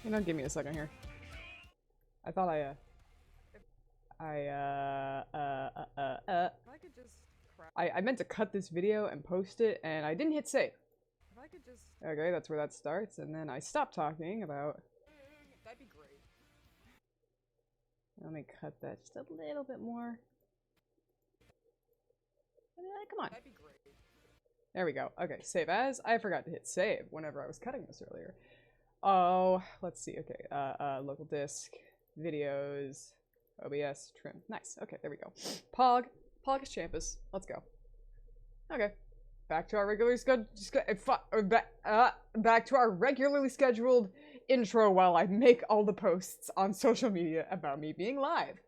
You know, give me a second here. I thought I could just I meant to cut this video and post it, and I didn't hit save. If I could just... Okay, that's where that starts, and then I stopped talking about... That'd be great. Let me cut that just a little bit more. Come on. That'd be great. There we go. Okay, save as. I forgot to hit save whenever I was cutting this earlier. Oh, let's see. Okay, local disk, videos, OBS, trim. Nice. Okay, there we go. Pog is Champus. Let's go. Okay, back to our regularly back to our regularly scheduled intro while I make all the posts on social media about me being live.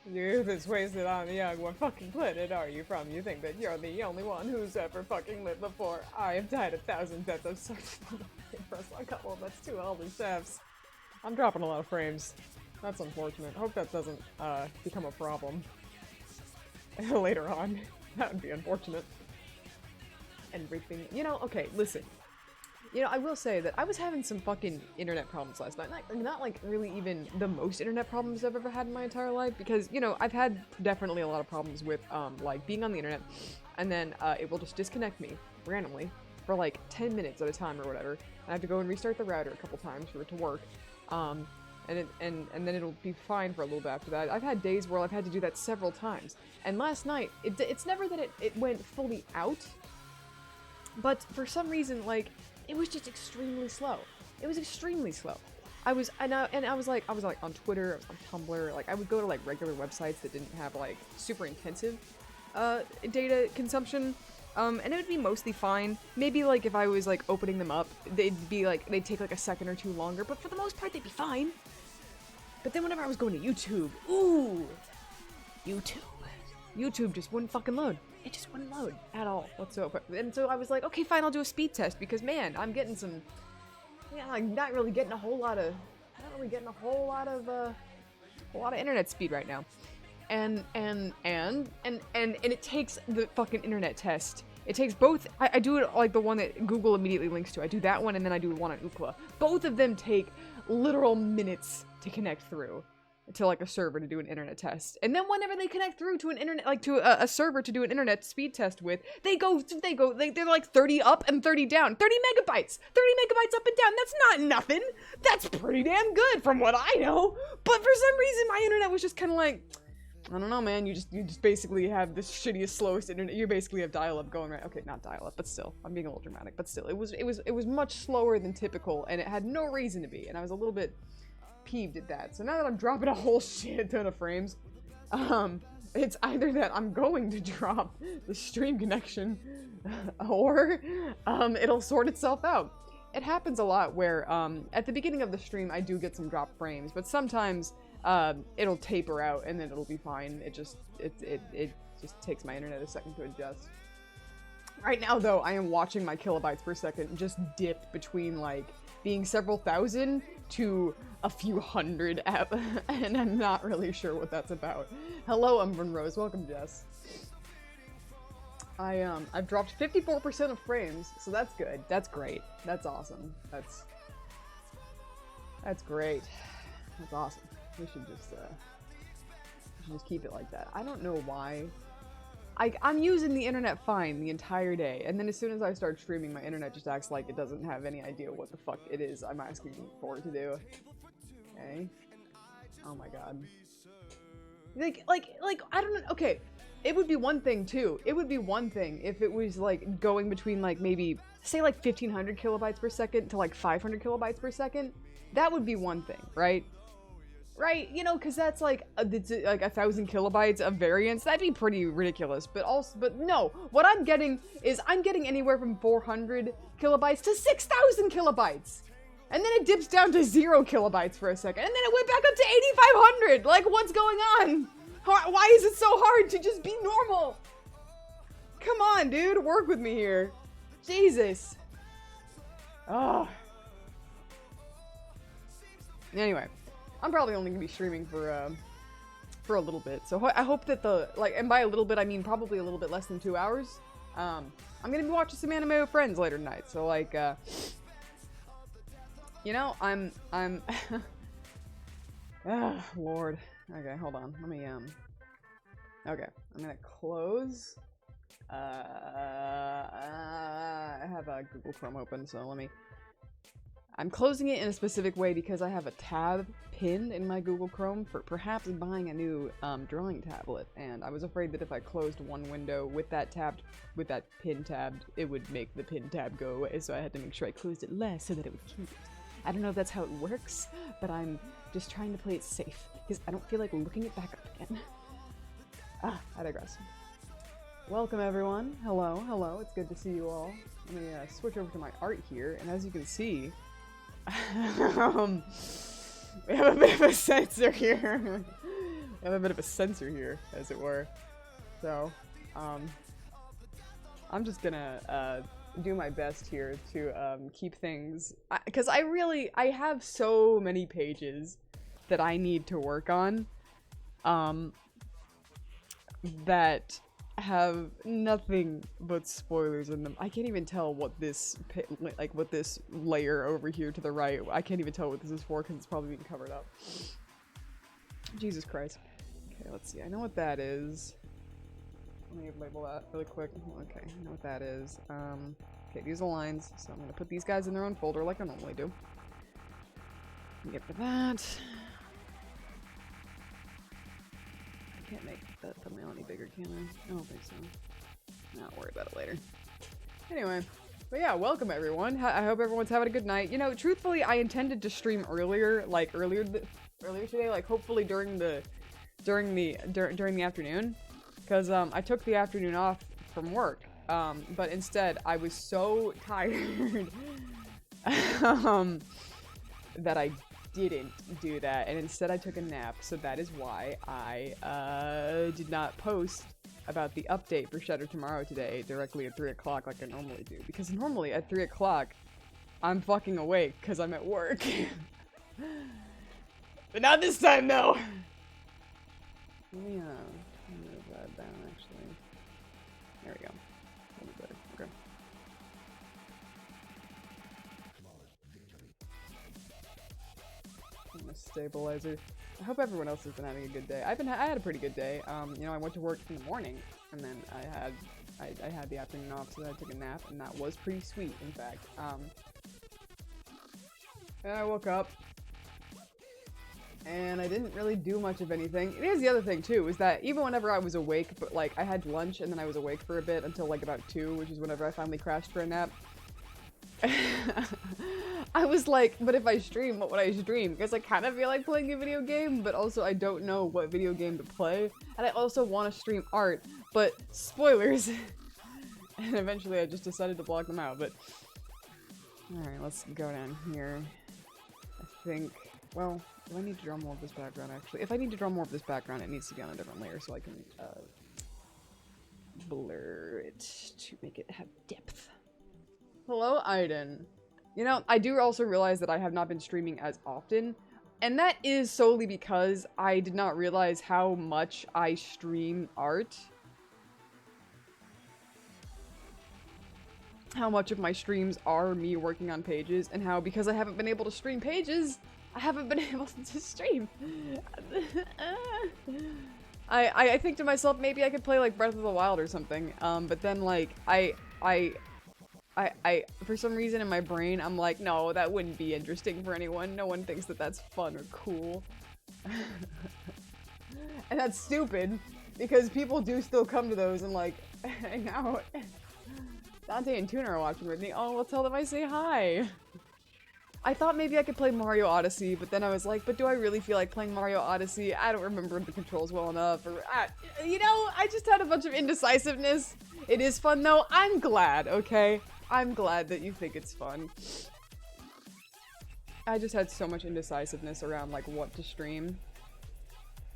Youth is wasted on the young. What fucking planet are you from? You think that you're the only one who's ever fucking lived before? I have died 1,000 deaths. I'm sorry for a couple. That's 2 elder chefs. I'm dropping a lot of frames. That's unfortunate. Hope that doesn't become a problem later on. That would be unfortunate. Everything. You know, okay, listen. You know, I will say that I was having some fucking internet problems last night. Not like really even the most internet problems I've ever had in my entire life, because, you know, I've had definitely a lot of problems with, like, being on the internet, and then, it will just disconnect me, randomly, for like 10 minutes at a time or whatever, and I have to go and restart the router a couple times for it to work, and then it'll be fine for a little bit after that. I've had days where I've had to do that several times, and last night, it's never that it went fully out, but for some reason, like, it was just extremely slow. It was extremely slow. I was like on Twitter, I was on Tumblr, like I would go to like regular websites that didn't have like super intensive data consumption. And it would be mostly fine. Maybe like if I was like opening them up, they'd take like a second or two longer, but for the most part they'd be fine. But then whenever I was going to YouTube, YouTube just wouldn't fucking load. It just wouldn't load at all whatsoever. And so I was like, okay, fine, I'll do a speed test because man, I'm getting some, I'm not really getting a whole lot of internet speed right now. And it takes the fucking internet test. It takes both. I do it like the one that Google immediately links to. I do that one and then I do one on Ookla. Both of them take literal minutes to connect through to like a server to do an internet test. And then whenever they connect through to an internet, like to a server to do an internet speed test with, they're like 30 up and 30 down. 30 megabytes up and down. That's not nothing. That's pretty damn good from what I know. But for some reason my internet was just kind of like, I don't know, man. You just basically have the shittiest, slowest internet. You basically have dial-up going right. Okay, not dial-up, but still, I'm being a little dramatic. But still, it was much slower than typical, and it had no reason to be. And I was a little bit peeved at that. So now that I'm dropping a whole shit ton of frames, it's either that I'm going to drop the stream connection, or it'll sort itself out. It happens a lot where at the beginning of the stream I do get some dropped frames, but sometimes it'll taper out and then it'll be fine. It just takes my internet a second to adjust. Right now though, I am watching my kilobytes per second just dip between like being several thousand to a few hundred and I'm not really sure what that's about. Hello, Umbran Rose. Welcome, Jess. I've dropped 54% of frames, so that's good. That's great. That's awesome. That's great. That's awesome. We should just keep it like that. I don't know why. I'm using the internet fine the entire day, and then as soon as I start streaming, my internet just acts like it doesn't have any idea what the fuck it is I'm asking for it to do. Okay. Oh my god. Like, I don't know. Okay. It would be one thing, too. It would be one thing if it was, like, going between, like, maybe, say, like, 1,500 kilobytes per second to, like, 500 kilobytes per second. That would be one thing, right? Right? You know, because that's, like, it's, like, 1,000 kilobytes of variance. That'd be pretty ridiculous. But no. What I'm getting is I'm getting anywhere from 400 kilobytes to 6,000 kilobytes. And then it dips down to 0 kilobytes for a second. And then it went back up to 8,500. Like, what's going on? Why is it so hard to just be normal? Come on, dude. Work with me here. Jesus. Oh. Anyway. I'm probably only gonna be streaming for a little bit. So I hope that and by a little bit, I mean probably a little bit less than 2 hours. I'm gonna be watching some anime with friends later tonight. So, like, you know, I'm ah, Lord. Okay, hold on. Let me, okay. I'm gonna close. I have a Google Chrome open, so I'm closing it in a specific way because I have a tab pinned in my Google Chrome for perhaps buying a new, drawing tablet, and I was afraid that if I closed one window with that pin tabbed, it would make the pin tab go away, so I had to make sure I closed it less so that it would keep it. I don't know if that's how it works, but I'm just trying to play it safe, because I don't feel like looking it back up again. I digress. Welcome everyone. Hello, hello. It's good to see you all. Let me switch over to my art here, and as you can see, we have a bit of a censor here. As it were. So, I'm just gonna do my best here to keep things, because I have so many pages that I need to work on that have nothing but spoilers in them. I can't even tell what this layer over here to the right, I can't even tell what this is for because it's probably being covered up. Jesus Christ. Okay, let's see. I know what that is. Let me label that really quick. Okay, I know what that is. Okay, these are lines, so I'm gonna put these guys in their own folder like I normally do. Get rid of that. I can't make that thumbnail any bigger, can I? I don't think so. I'll worry about it later. Anyway, But yeah, welcome everyone. I hope everyone's having a good night. You know, truthfully, I intended to stream earlier, like earlier today, like hopefully during the afternoon, because I took the afternoon off from work. But instead, I was so tired that I didn't do that, and instead I took a nap. So that is why I did not post about the update for Shutter Tomorrow today directly at 3 o'clock like I normally do. Because normally at 3 o'clock, I'm fucking awake because I'm at work. But not this time, though! Let me move that down, actually. There we go. A little better. Okay. I'm a stabilizer. I hope everyone else has been having a good day. I had a pretty good day. You know, I went to work in the morning, and then I had the afternoon off, so then I took a nap, and that was pretty sweet, in fact. And I woke up, and I didn't really do much of anything. Here's the other thing, too, is that even whenever I was awake, but, like, I had lunch, and then I was awake for a bit until, like, about 2, which is whenever I finally crashed for a nap. I was like, but if I stream, what would I stream? Because I kind of feel like playing a video game, but also I don't know what video game to play. And I also want to stream art, but spoilers. And eventually I just decided to block them out, but... Alright, let's go down here. I think... Well, do I need to draw more of this background, actually? If I need to draw more of this background, it needs to be on a different layer so I can, blur it to make it have depth. Hello, Aiden. You know, I do also realize that I have not been streaming as often, and that is solely because I did not realize how much I stream art. How much of my streams are me working on pages, and how, because I haven't been able to stream pages, I haven't been able to stream. I think to myself, maybe I could play, like, Breath of the Wild or something, but then, like, for some reason in my brain, I'm like, no, that wouldn't be interesting for anyone. No one thinks that that's fun or cool. And that's stupid, because people do still come to those and, like, hang out. Dante and Tuna are watching with me. Oh, well, tell them I say hi. I thought maybe I could play Mario Odyssey, but then I was like, but do I really feel like playing Mario Odyssey? I don't remember the controls well enough, or, you know, I just had a bunch of indecisiveness. It is fun, though. I'm glad, okay? I'm glad that you think it's fun. I just had so much indecisiveness around, like, what to stream.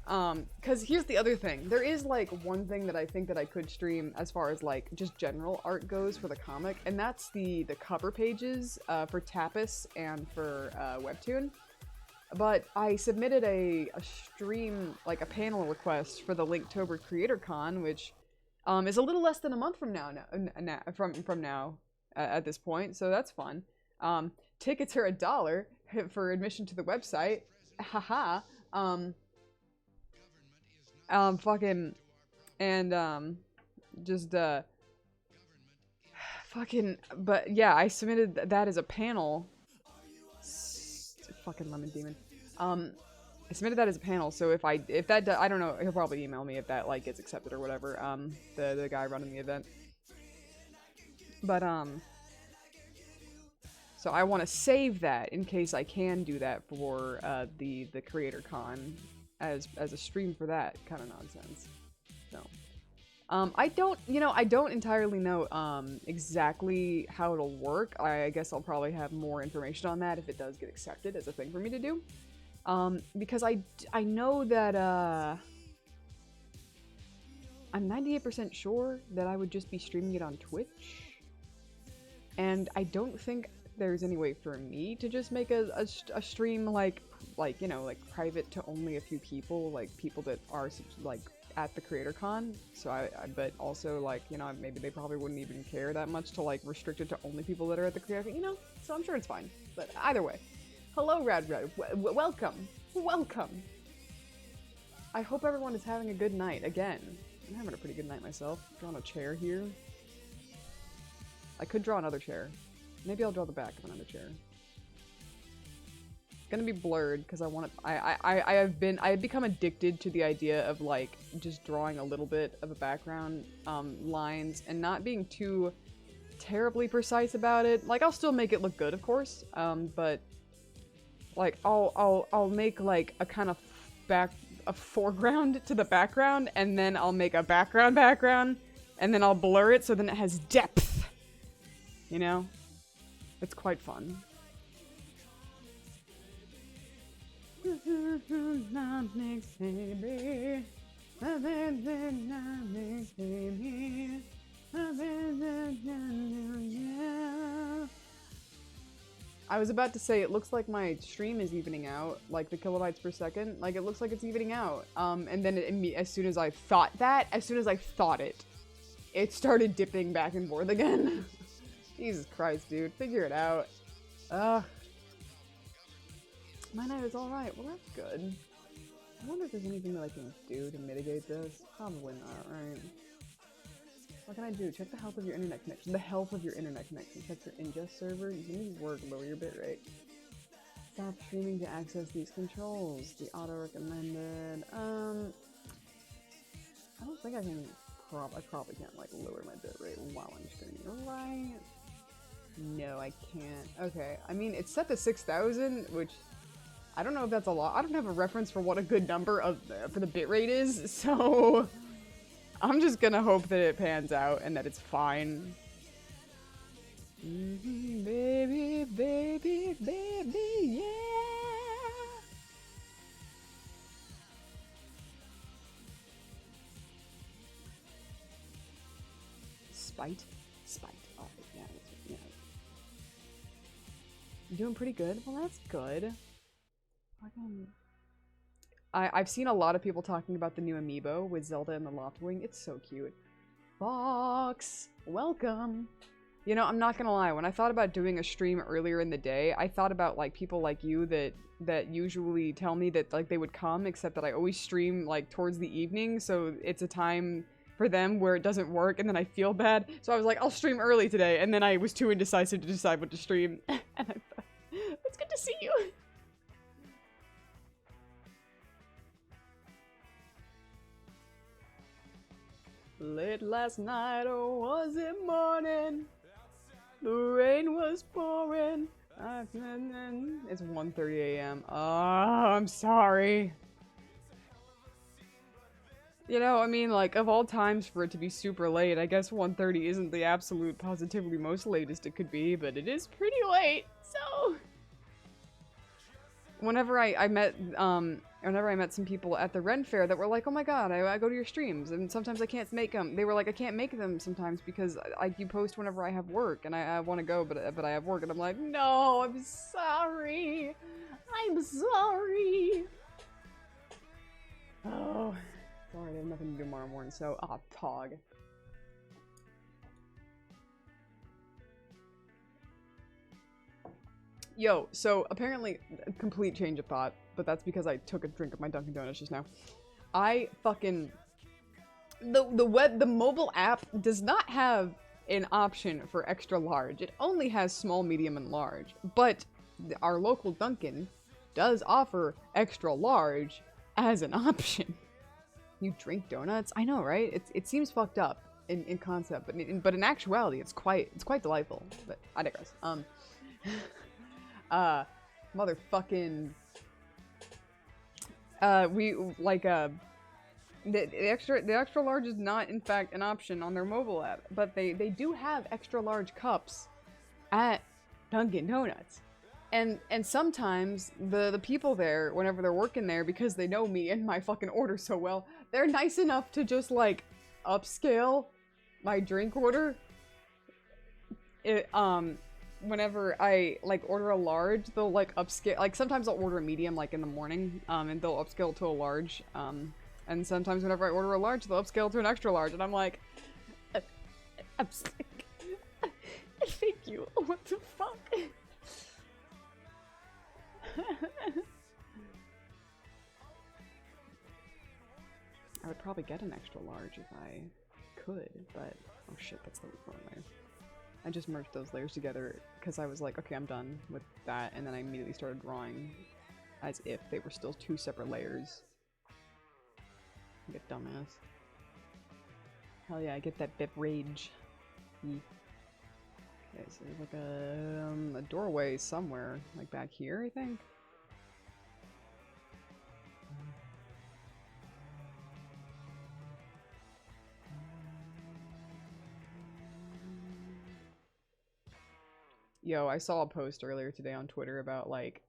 Cause here's the other thing. There is, like, one thing that I think that I could stream as far as, like, just general art goes for the comic, and that's the cover pages, for Tapas and for, Webtoon. But I submitted a stream, like, a panel request for the Linktober Creator Con, which, is a little less than a month from now, from now. At this point, so that's fun. Tickets are $1 for admission to the website. Haha. Fucking, and, just, fucking, but yeah, I submitted that as a panel. Fucking lemon demon. I submitted that as a panel, so if that, I don't know, he'll probably email me if that, like, gets accepted or whatever, the guy running the event. But, so I want to save that in case I can do that for, the Creator Con as a stream for that kind of nonsense. So, I don't entirely know, exactly how it'll work. I guess I'll probably have more information on that if it does get accepted as a thing for me to do. Because I know that, I'm 98% sure that I would just be streaming it on Twitch. And I don't think there's any way for me to just make a stream like, you know, like private to only a few people, like people that are like at the Creator Con. So but also like, you know, maybe they probably wouldn't even care that much to like restrict it to only people that are at the Creator Con, you know? So I'm sure it's fine. But either way. Hello, Rad. Welcome. Welcome. I hope everyone is having a good night again. I'm having a pretty good night myself. Drawing a chair here. I could draw another chair. Maybe I'll draw the back of another chair. It's gonna be blurred because I want to. I have become addicted to the idea of like just drawing a little bit of a background lines and not being too terribly precise about it. Like, I'll still make it look good, of course, but like, I'll make like a kind of a foreground to the background, and then I'll make a background, and then I'll blur it so then it has depth. You know? It's quite fun. I was about to say, it looks like my stream is evening out, like the kilobytes per second. Like, it looks like it's evening out. And then as soon as I thought it, it started dipping back and forth again. Jesus Christ, dude. Figure it out. Ugh. My night is alright. Well, that's good. I wonder if there's anything that I can do to mitigate this. Probably not, right? What can I do? Check the health of your internet connection. The health of your internet connection. Check your ingest server. You can work, lower your bitrate. Stop streaming to access these controls. The auto-recommended. I don't think I can. I probably can't, like, lower my bitrate while I'm streaming, right? No, I can't. Okay. I mean, it's set to 6,000, which I don't know if that's a lot. I don't have a reference for what a good number for the bitrate is, so I'm just gonna hope that it pans out and that it's fine. Baby, baby, baby, yeah! Spite? Oh, yeah. You doing pretty good? Well, that's good. I've seen a lot of people talking about the new amiibo with Zelda and the Loftwing. It's so cute. Fox! Welcome! You know, I'm not gonna lie, when I thought about doing a stream earlier in the day, I thought about, like, people like you that usually tell me that, like, they would come, except that I always stream, like, towards the evening, so it's a time for them where it doesn't work, and then I feel bad. So I was like, I'll stream early today, and then I was too indecisive to decide what to stream. And I thought, it's good to see you! Late last night, or was it morning? The rain was pouring. It's 1:30 a.m. Oh, I'm sorry. You know, I mean, like, of all times for it to be super late, I guess 1:30 isn't the absolute positively most latest it could be, but it is pretty late, so... Whenever I met some people at the Ren Fair that were like, oh my god, I go to your streams, and sometimes I can't make them. They were like, I can't make them sometimes because you post whenever I have work, and I want to go, but I have work, and I'm like, no, I'm sorry. I'm sorry. Oh, sorry, I have nothing to do tomorrow morning, so, Tog. Yo, so apparently, complete change of thought, but that's because I took a drink of my Dunkin' Donuts just now. I fucking... The mobile app does not have an option for extra large. It only has small, medium, and large. But our local Dunkin' does offer extra large as an option. You drink donuts? I know, right? It seems fucked up in concept, but in actuality, it's quite delightful. But I digress. Motherfucking, the extra large is not, in fact, an option on their mobile app, but they do have extra large cups at Dunkin' Donuts. And sometimes the people there, whenever they're working there, because they know me and my fucking order so well, they're nice enough to just, like, upscale my drink order. Whenever I, like, order a large, they'll, like, upscale, like, sometimes I'll order a medium, like, in the morning, and they'll upscale to a large, and sometimes whenever I order a large, they'll upscale to an extra large, and I'm like, I'm sick. Thank you. What the fuck? I would probably get an extra large if I could, but, oh shit, that's the wrong layer. I just merged those layers together because I was like, okay, I'm done with that, and then I immediately started drawing as if they were still two separate layers. You get dumbass. Hell yeah, I get that bit rage. Okay, so there's like a doorway somewhere, like back here, I think. Yo, I saw a post earlier today on Twitter about like,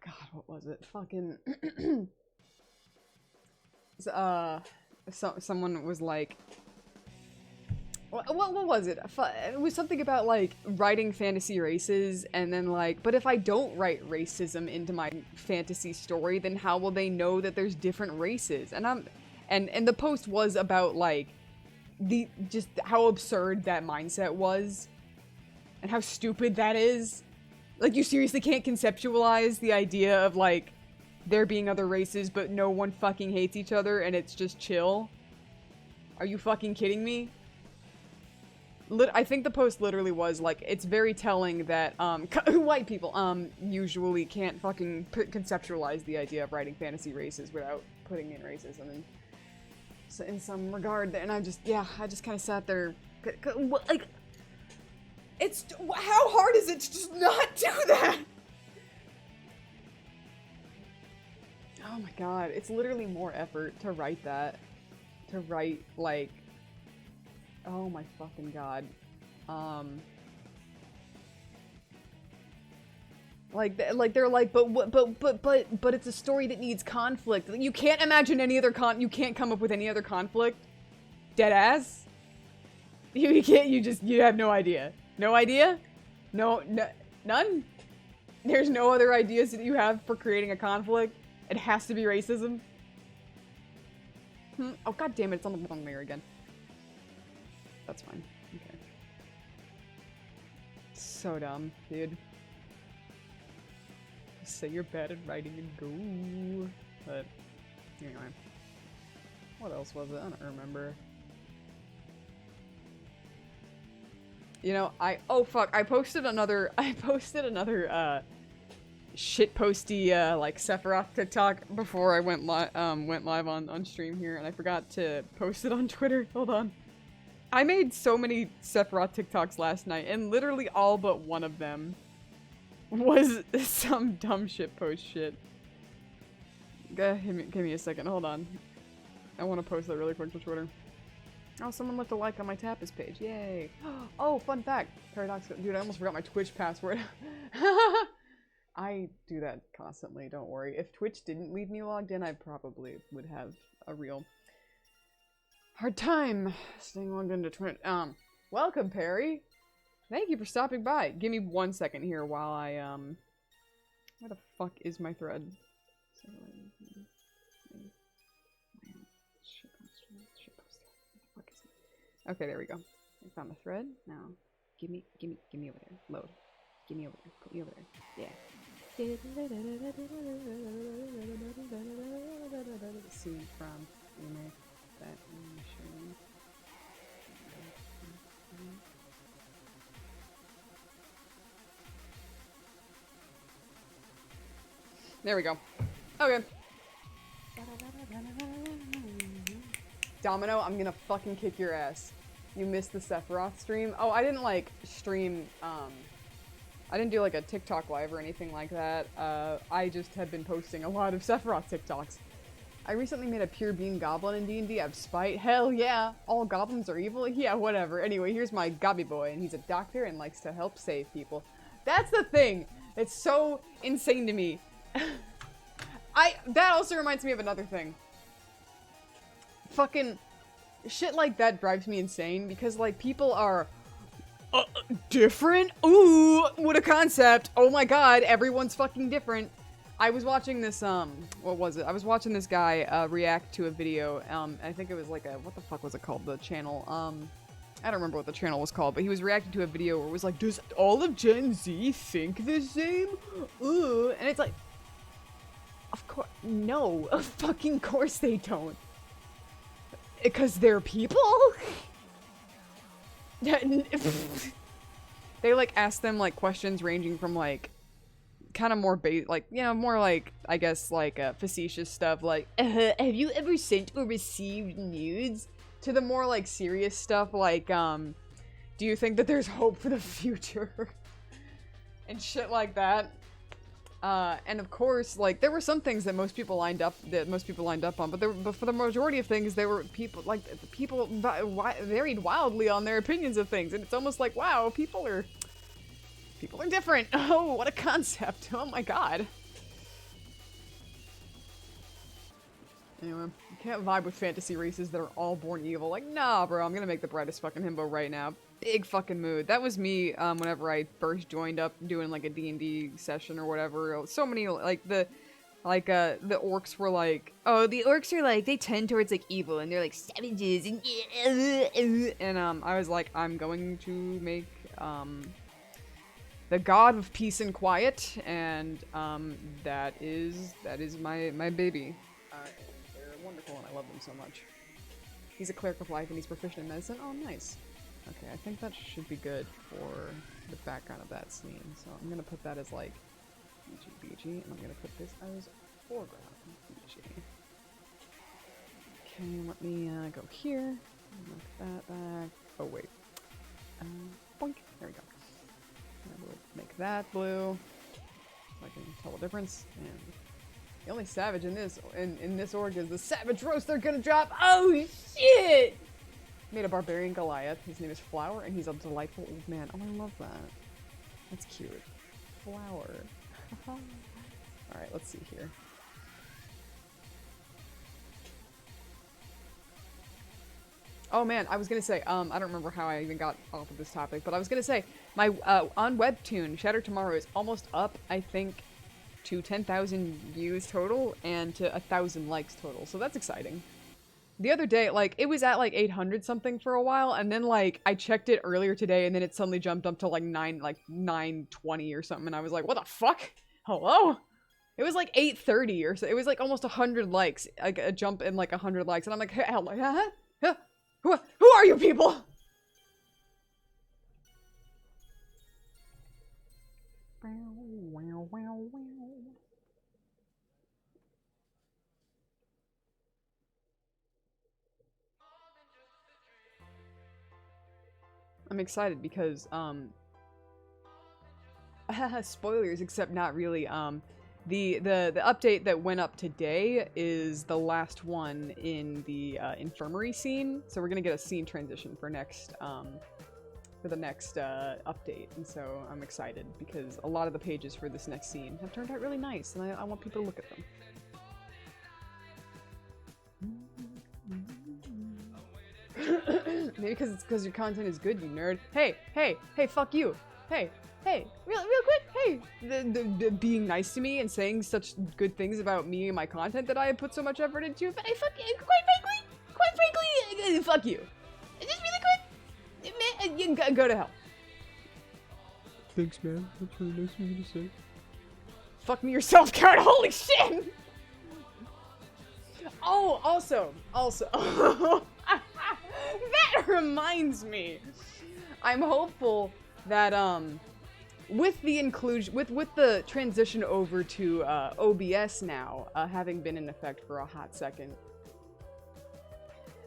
God, what was it? Fucking, someone was like, what was it? It was something about like writing fantasy races, and then like, but if I don't write racism into my fantasy story, then how will they know that there's different races? And and the post was about like just how absurd that mindset was. And how stupid that is. Like, you seriously can't conceptualize the idea of, like, there being other races, but no one fucking hates each other, and it's just chill? Are you fucking kidding me? I think the post literally was, like, it's very telling that, white people, usually can't fucking conceptualize the idea of writing fantasy races without putting in racism in some regard. And I just kind of sat there, like... how hard is it to just not do that? Oh my god, it's literally more effort to write that. To write, like... Oh my fucking god. Like they're like, but it's a story that needs conflict. You can't imagine any other you can't come up with any other conflict? Deadass? You can't, you have no idea. No idea? No, none? There's no other ideas that you have for creating a conflict? It has to be racism? Oh, god damn it, it's on the wrong mirror again. That's fine. Okay. So dumb, dude. Just say you're bad at writing and go. But, anyway. What else was it? I don't remember. You know, oh fuck, I posted another, shitposty, like, Sephiroth TikTok before I went live on stream here, and I forgot to post it on Twitter. Hold on. I made so many Sephiroth TikToks last night, and literally all but one of them was some dumb shitpost shit. Give me a second, hold on. I want to post that really quick to Twitter. Oh, someone left a like on my Tapas page. Yay. Oh, fun fact. Paradoxical. Dude, I almost forgot my Twitch password. I do that constantly, don't worry. If Twitch didn't leave me logged in, I probably would have a real hard time staying logged into Twitch. Welcome, Perry. Thank you for stopping by. Give me 1 second here while I, where the fuck is my thread? Okay, there we go. I found the thread. Now, give me over there. Load. Give me over there. Put me over there. Yeah. Scene from remake that showing. There we go. Okay. Domino, I'm gonna fucking kick your ass. You missed the Sephiroth stream. Oh, I didn't like stream, I didn't do like a TikTok live or anything like that. I just have been posting a lot of Sephiroth TikToks. I recently made a pure bean goblin in D&D out of spite. Hell yeah! All goblins are evil? Yeah, whatever. Anyway, here's my Gobby boy, and he's a doctor and likes to help save people. That's the thing! It's so insane to me. That also reminds me of another thing. Fucking shit like that drives me insane because, like, people are different? Ooh, what a concept. Oh my god, everyone's fucking different. I was watching this, what was it? I was watching this guy, react to a video, I think it was like a, what the fuck was it called? The channel, I don't remember what the channel was called, but he was reacting to a video where it was like, does all of Gen Z think the same? Ooh, and it's like, of course, no, of fucking course they don't. Because they're people? They, like, ask them, like, questions ranging from, like, kind of more like, you know, more like, I guess, like, facetious stuff, like, have you ever sent or received nudes? To the more, like, serious stuff, like, Do you think that there's hope for the future? And shit like that. And of course, like, there were some things that most people lined up on, but for the majority of things, there were people, like, people varied wildly on their opinions of things, and it's almost like, wow, people are different. Oh, what a concept. Oh my god. Anyway, you can't vibe with fantasy races that are all born evil. Like, nah, bro, I'm gonna make the brightest fucking himbo right now. Big fucking mood. That was me, whenever I first joined up doing, like, a D&D session or whatever. So many, like, the orcs were like, oh, the orcs are, like, they tend towards, like, evil, and they're, like, savages, and, I was like, I'm going to make, the god of peace and quiet, and, that is my baby. They're wonderful, and I love them so much. He's a cleric of life, and he's proficient in medicine. Oh, nice. Okay, I think that should be good for the background of that scene. So I'm gonna put that as like BG, and I'm gonna put this as foreground BG. Okay, let me go here. Knock that back. Oh wait. Boink. There we go. I will make that blue, so I can tell the difference. And the only savage in this org is the savage roast they're gonna drop. Oh shit! Made a barbarian Goliath. His name is Flower, and he's a delightful old man. Oh, I love that. That's cute. Flower. Alright, let's see here. Oh man, I was gonna say, I don't remember how I even got off of this topic, but I was gonna say, my, on Webtoon, Shatter Tomorrow is almost up, I think, to 10,000 views total, and to 1,000 likes total, so that's exciting. The other day, like, it was at, like, 800 something for a while, and then, like, I checked it earlier today, and then it suddenly jumped up to, like, 920 or something, and I was like, what the fuck? Hello? It was, like, 830 or so. It was, like, almost 100 likes. Like, a jump in, like, 100 likes, and I'm like, hell, huh? Who are you people? I'm excited because, spoilers, except not really, the update that went up today is the last one in the, infirmary scene, so we're gonna get a scene transition for next, for the next, update, and so I'm excited, because a lot of the pages for this next scene have turned out really nice, and I want people to look at them. Maybe because it's because your content is good, you nerd. Hey, fuck you. Hey, real quick, hey, the being nice to me and saying such good things about me and my content that I have put so much effort into, but quite frankly, fuck you. Just really quick, you can go to hell. Thanks, man. That's really nice of you to say. Fuck me yourself, Karen. Holy shit! Oh, also, that reminds me. I'm hopeful that, with the inclusion, with the transition over to, OBS now, having been in effect for a hot second,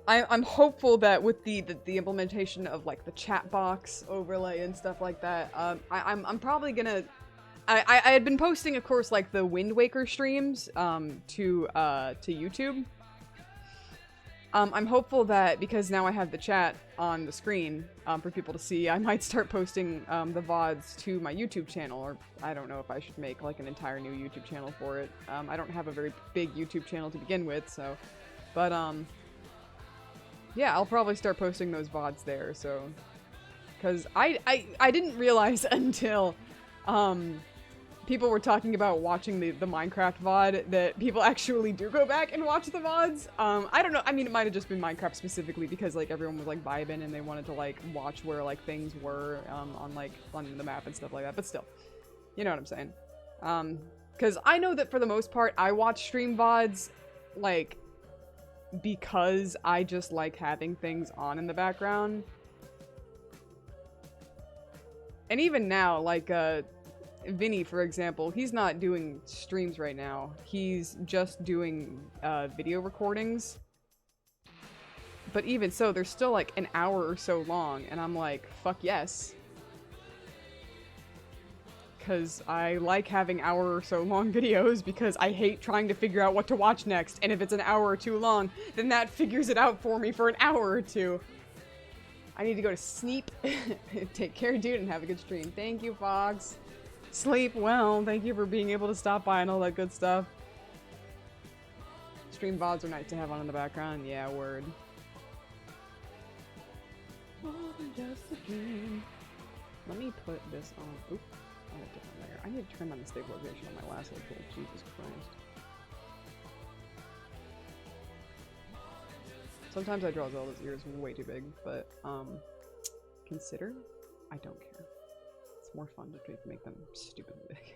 I'm hopeful that with the implementation of, like, the chat box overlay and stuff like that, I'm probably gonna, I had been posting, of course, like, the Wind Waker streams, to YouTube. I'm hopeful that, because now I have the chat on the screen, for people to see, I might start posting, the VODs to my YouTube channel, or I don't know if I should make, like, an entire new YouTube channel for it. I don't have a very big YouTube channel to begin with, so, but, yeah, I'll probably start posting those VODs there, so, because I didn't realize until, people were talking about watching the Minecraft VOD that people actually do go back and watch the VODs. I don't know, I mean, it might have just been Minecraft specifically because, like, everyone was, like, vibing and they wanted to, like, watch where, like, things were, on, like, on the map and stuff like that, but still. You know what I'm saying. Because I know that for the most part, I watch stream VODs, like, because I just like having things on in the background. And even now, like, Vinny, for example, he's not doing streams right now. He's just doing, video recordings. But even so, they're still like an hour or so long, and I'm like, fuck yes. Because I like having hour or so long videos because I hate trying to figure out what to watch next. And if it's an hour or too long, then that figures it out for me for an hour or two. I need to go to sleep. Take care, dude, and have a good stream. Thank you, Fox. Sleep well. Thank you for being able to stop by and all that good stuff. Stream VODs are nice to have on in the background. Yeah, word. More than just a dream. Let me put this on. Oop. On a different layer. I need to turn on the stabilization on my lasso tool. Jesus Christ. Sometimes I draw Zelda's ears way too big, but, consider? I don't care. It's more fun to make them stupidly big.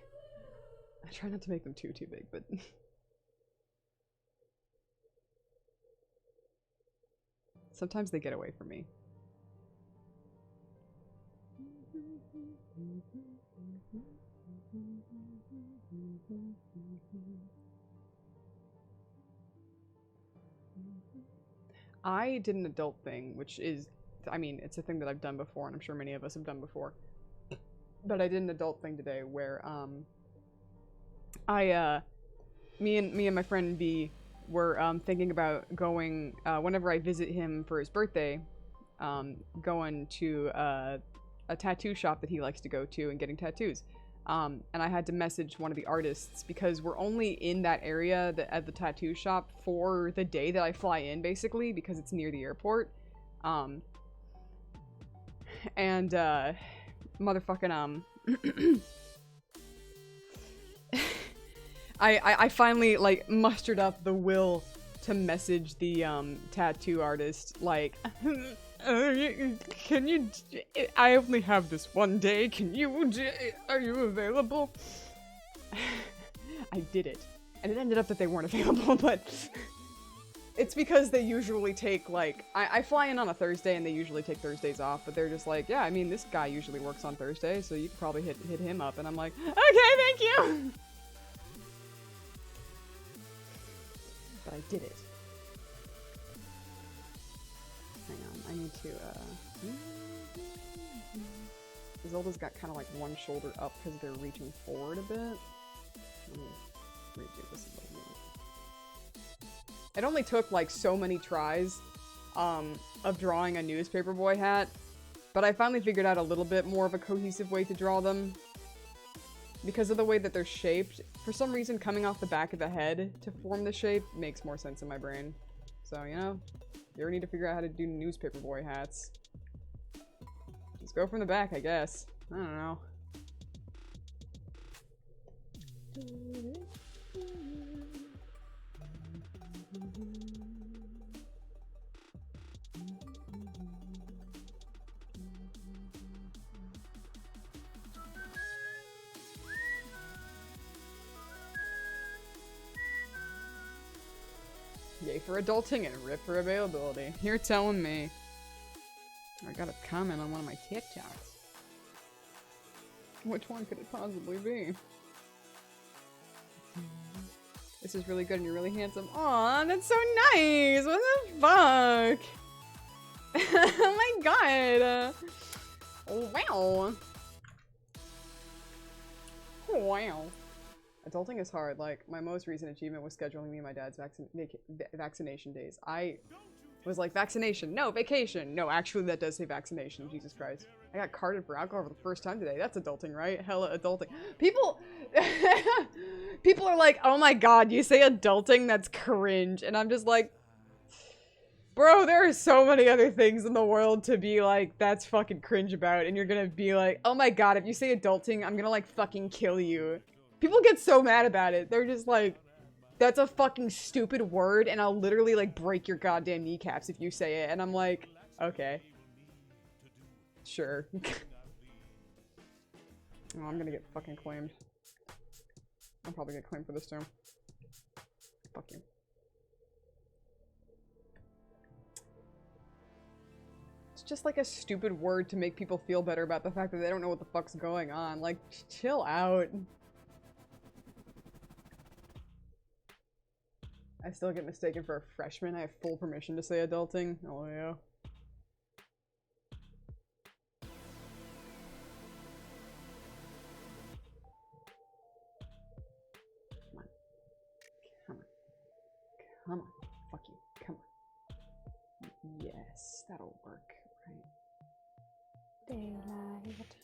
I try not to make them too big, but... sometimes they get away from me. I did an adult thing, which is, I mean, it's a thing that I've done before, and I'm sure many of us have done before. But I did an adult thing today where, me and my friend B were, thinking about going, whenever I visit him for his birthday, going to, a tattoo shop that he likes to go to and getting tattoos. And I had to message one of the artists because we're only in that area at the tattoo shop for the day that I fly in, basically, because it's near the airport. Motherfucking, I finally, like, mustered up the will to message the, tattoo artist, like, can you, I only have this one day, are you available? I did it. And it ended up that they weren't available, but it's because they usually take, like, I fly in on a Thursday and they usually take Thursdays off, but they're just like, yeah, I mean, this guy usually works on Thursday, so you could probably hit him up, and I'm like, okay, thank you! But I did it. Hang on, I need to, Zelda's got kind of like one shoulder up because they're reaching forward a bit. Let me redo this a little bit. It only took like so many tries, of drawing a newspaper boy hat, but I finally figured out a little bit more of a cohesive way to draw them. Because of the way that they're shaped, for some reason coming off the back of the head to form the shape makes more sense in my brain. So, you know, you ever need to figure out how to do newspaper boy hats, just go from the back, I guess. I don't know. Yay for adulting and rip for availability. You're telling me. I got a comment on one of my TikToks. Which one could it possibly be? This is really good and you're really handsome. Aw, that's so nice! What the fuck? Oh my god! Oh, wow! Oh, wow. Adulting is hard. Like, my most recent achievement was scheduling me and my dad's vaccination days. I was like, vaccination, no, vacation. No, actually that does say vaccination, Jesus Christ. I got carded for alcohol for the first time today. That's adulting, right? Hella adulting. People, people are like, oh my god, you say adulting? That's cringe. And I'm just like, bro, there are so many other things in the world to be like, that's fucking cringe about. And you're gonna be like, oh my god, if you say adulting, I'm gonna like fucking kill you. People get so mad about it. They're just like, that's a fucking stupid word, and I'll literally, like, break your goddamn kneecaps if you say it. And I'm like, okay. Sure. Oh, I'm gonna get fucking claimed. I'll probably get claimed for this too. Fuck you. It's just like a stupid word to make people feel better about the fact that they don't know what the fuck's going on. Like, chill out. I still get mistaken for a freshman. I have full permission to say adulting. Oh yeah. Come on. Come on. Come on. Fuck you. Come on. Yes, that'll work, right? Daylight.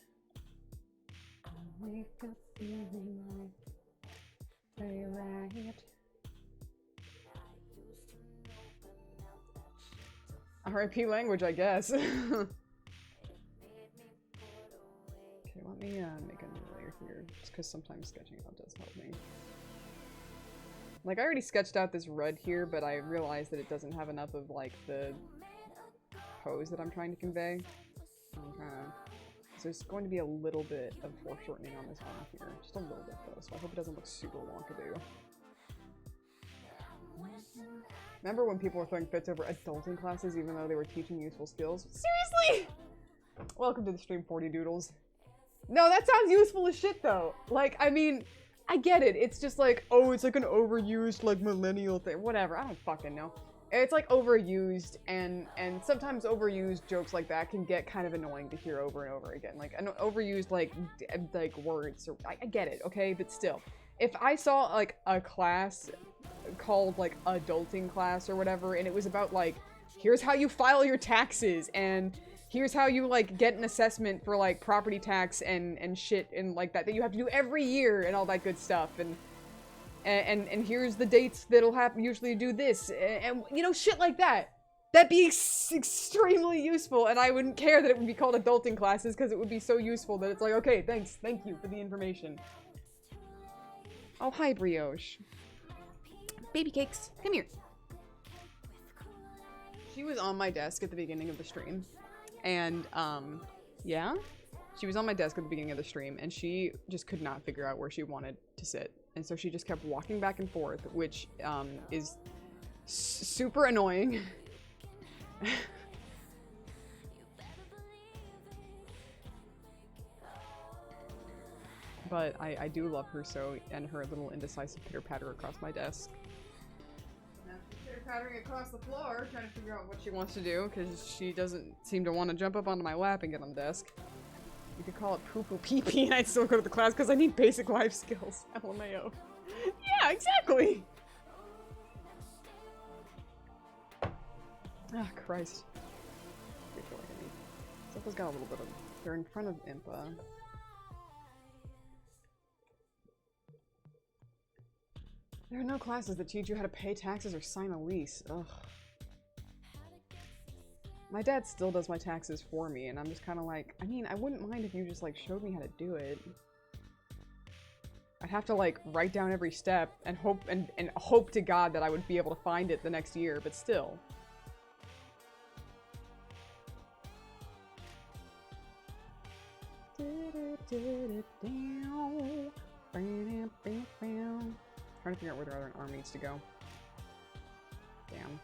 I wake up feeling like daylight. R.I.P. language, I guess. Okay, let me make a new layer here, just because sometimes sketching out does help me. Like, I already sketched out this red here, but I realized that it doesn't have enough of, like, the pose that I'm trying to convey. So there's going to be a little bit of foreshortening on this one here. Just a little bit, though, so I hope it doesn't look super wonkadoo. Remember when people were throwing fits over adulting classes even though they were teaching useful skills? Seriously? Welcome to the stream, 40 Doodles. No, that sounds useful as shit, though. Like, I mean, I get it. It's just like, oh, it's like an overused, like, millennial thing. Whatever, I don't fucking know. It's like overused, and sometimes overused jokes like that can get kind of annoying to hear over and over again. Like, overused, like words. Or, I get it, okay? But still. If I saw, like, a class called, like, adulting class or whatever, and it was about, like, here's how you file your taxes, and here's how you, like, get an assessment for, like, property tax and shit and like that you have to do every year and all that good stuff, and here's the dates that'll usually do this, and you know, shit like that. That'd be extremely useful, and I wouldn't care that it would be called adulting classes, because it would be so useful that it's like, okay, thanks, thank you for the information. Oh, hi, Brioche. Baby cakes, come here. She was on my desk at the beginning of the stream, and, yeah? She was on my desk at the beginning of the stream, and she just could not figure out where she wanted to sit. And so she just kept walking back and forth, which, is super annoying. But I do love her so, and her little indecisive pitter-patter across my desk. Now she's pitter-pattering across the floor, trying to figure out what she wants to do, because she doesn't seem to want to jump up onto my lap and get on the desk. You could call it poo-poo pee-pee and I'd still go to the class because I need basic life skills. LMAO. Yeah, exactly! Ah, Christ. I feel like I need... Zelda's got a little bit of... They're in front of Impa. There are no classes that teach you how to pay taxes or sign a lease. Ugh. My dad still does my taxes for me, and I'm just kind of like, I mean, I wouldn't mind if you just, like, showed me how to do it. I'd have to, like, write down every step and hope to God that I would be able to find it the next year, but still. Trying to figure out where their other arm needs to go. Damn.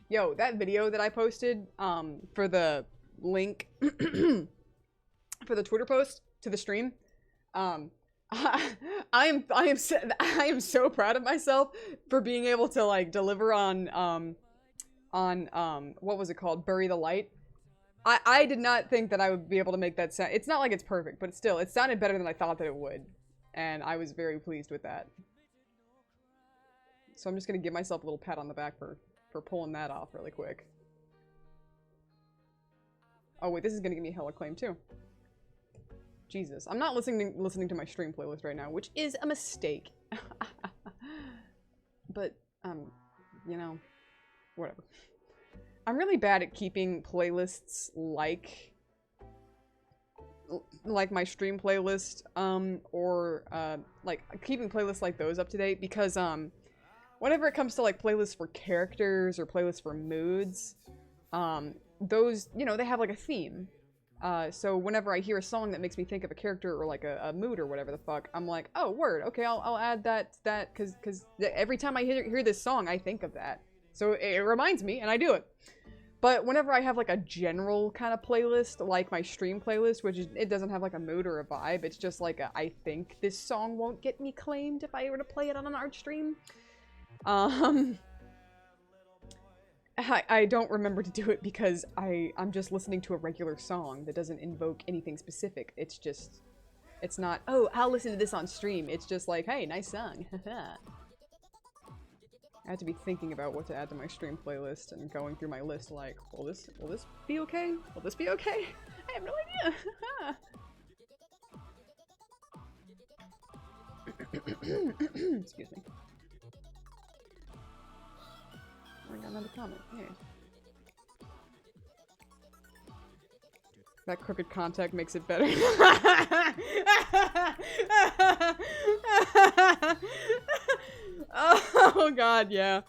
Yo, that video that I posted for the link for the Twitter post to the stream, I am so proud of myself for being able to, like, deliver on what was it called? Bury the Light. I did not think that I would be able to make that sound. It's not like it's perfect, but still, it sounded better than I thought that it would. And I was very pleased with that. So I'm just gonna give myself a little pat on the back for pulling that off really quick. Oh wait, this is gonna give me hella claim too. Jesus, I'm not listening to my stream playlist right now, which is a mistake. But, you know, whatever. I'm really bad at keeping playlists like my stream playlist, or, like, keeping playlists like those up to date, because, whenever it comes to, like, playlists for characters or playlists for moods, those, you know, they have, like, a theme. So whenever I hear a song that makes me think of a character or like a mood or whatever the fuck, I'm like, oh, word, okay, I'll add that, cause every time I hear this song, I think of that. So it reminds me, and I do it. But whenever I have like a general kind of playlist, like my stream playlist, which is, it doesn't have like a mood or a vibe, it's just like I think this song won't get me claimed if I were to play it on an art stream. I don't remember to do it because I'm just listening to a regular song that doesn't invoke anything specific. It's just, it's not, oh, I'll listen to this on stream. It's just like, hey, nice song. I have to be thinking about what to add to my stream playlist and going through my list like, will this be okay? Will this be okay? I have no idea. Excuse me. I got another comment. Hey. That crooked contact makes it better. Oh god, yeah.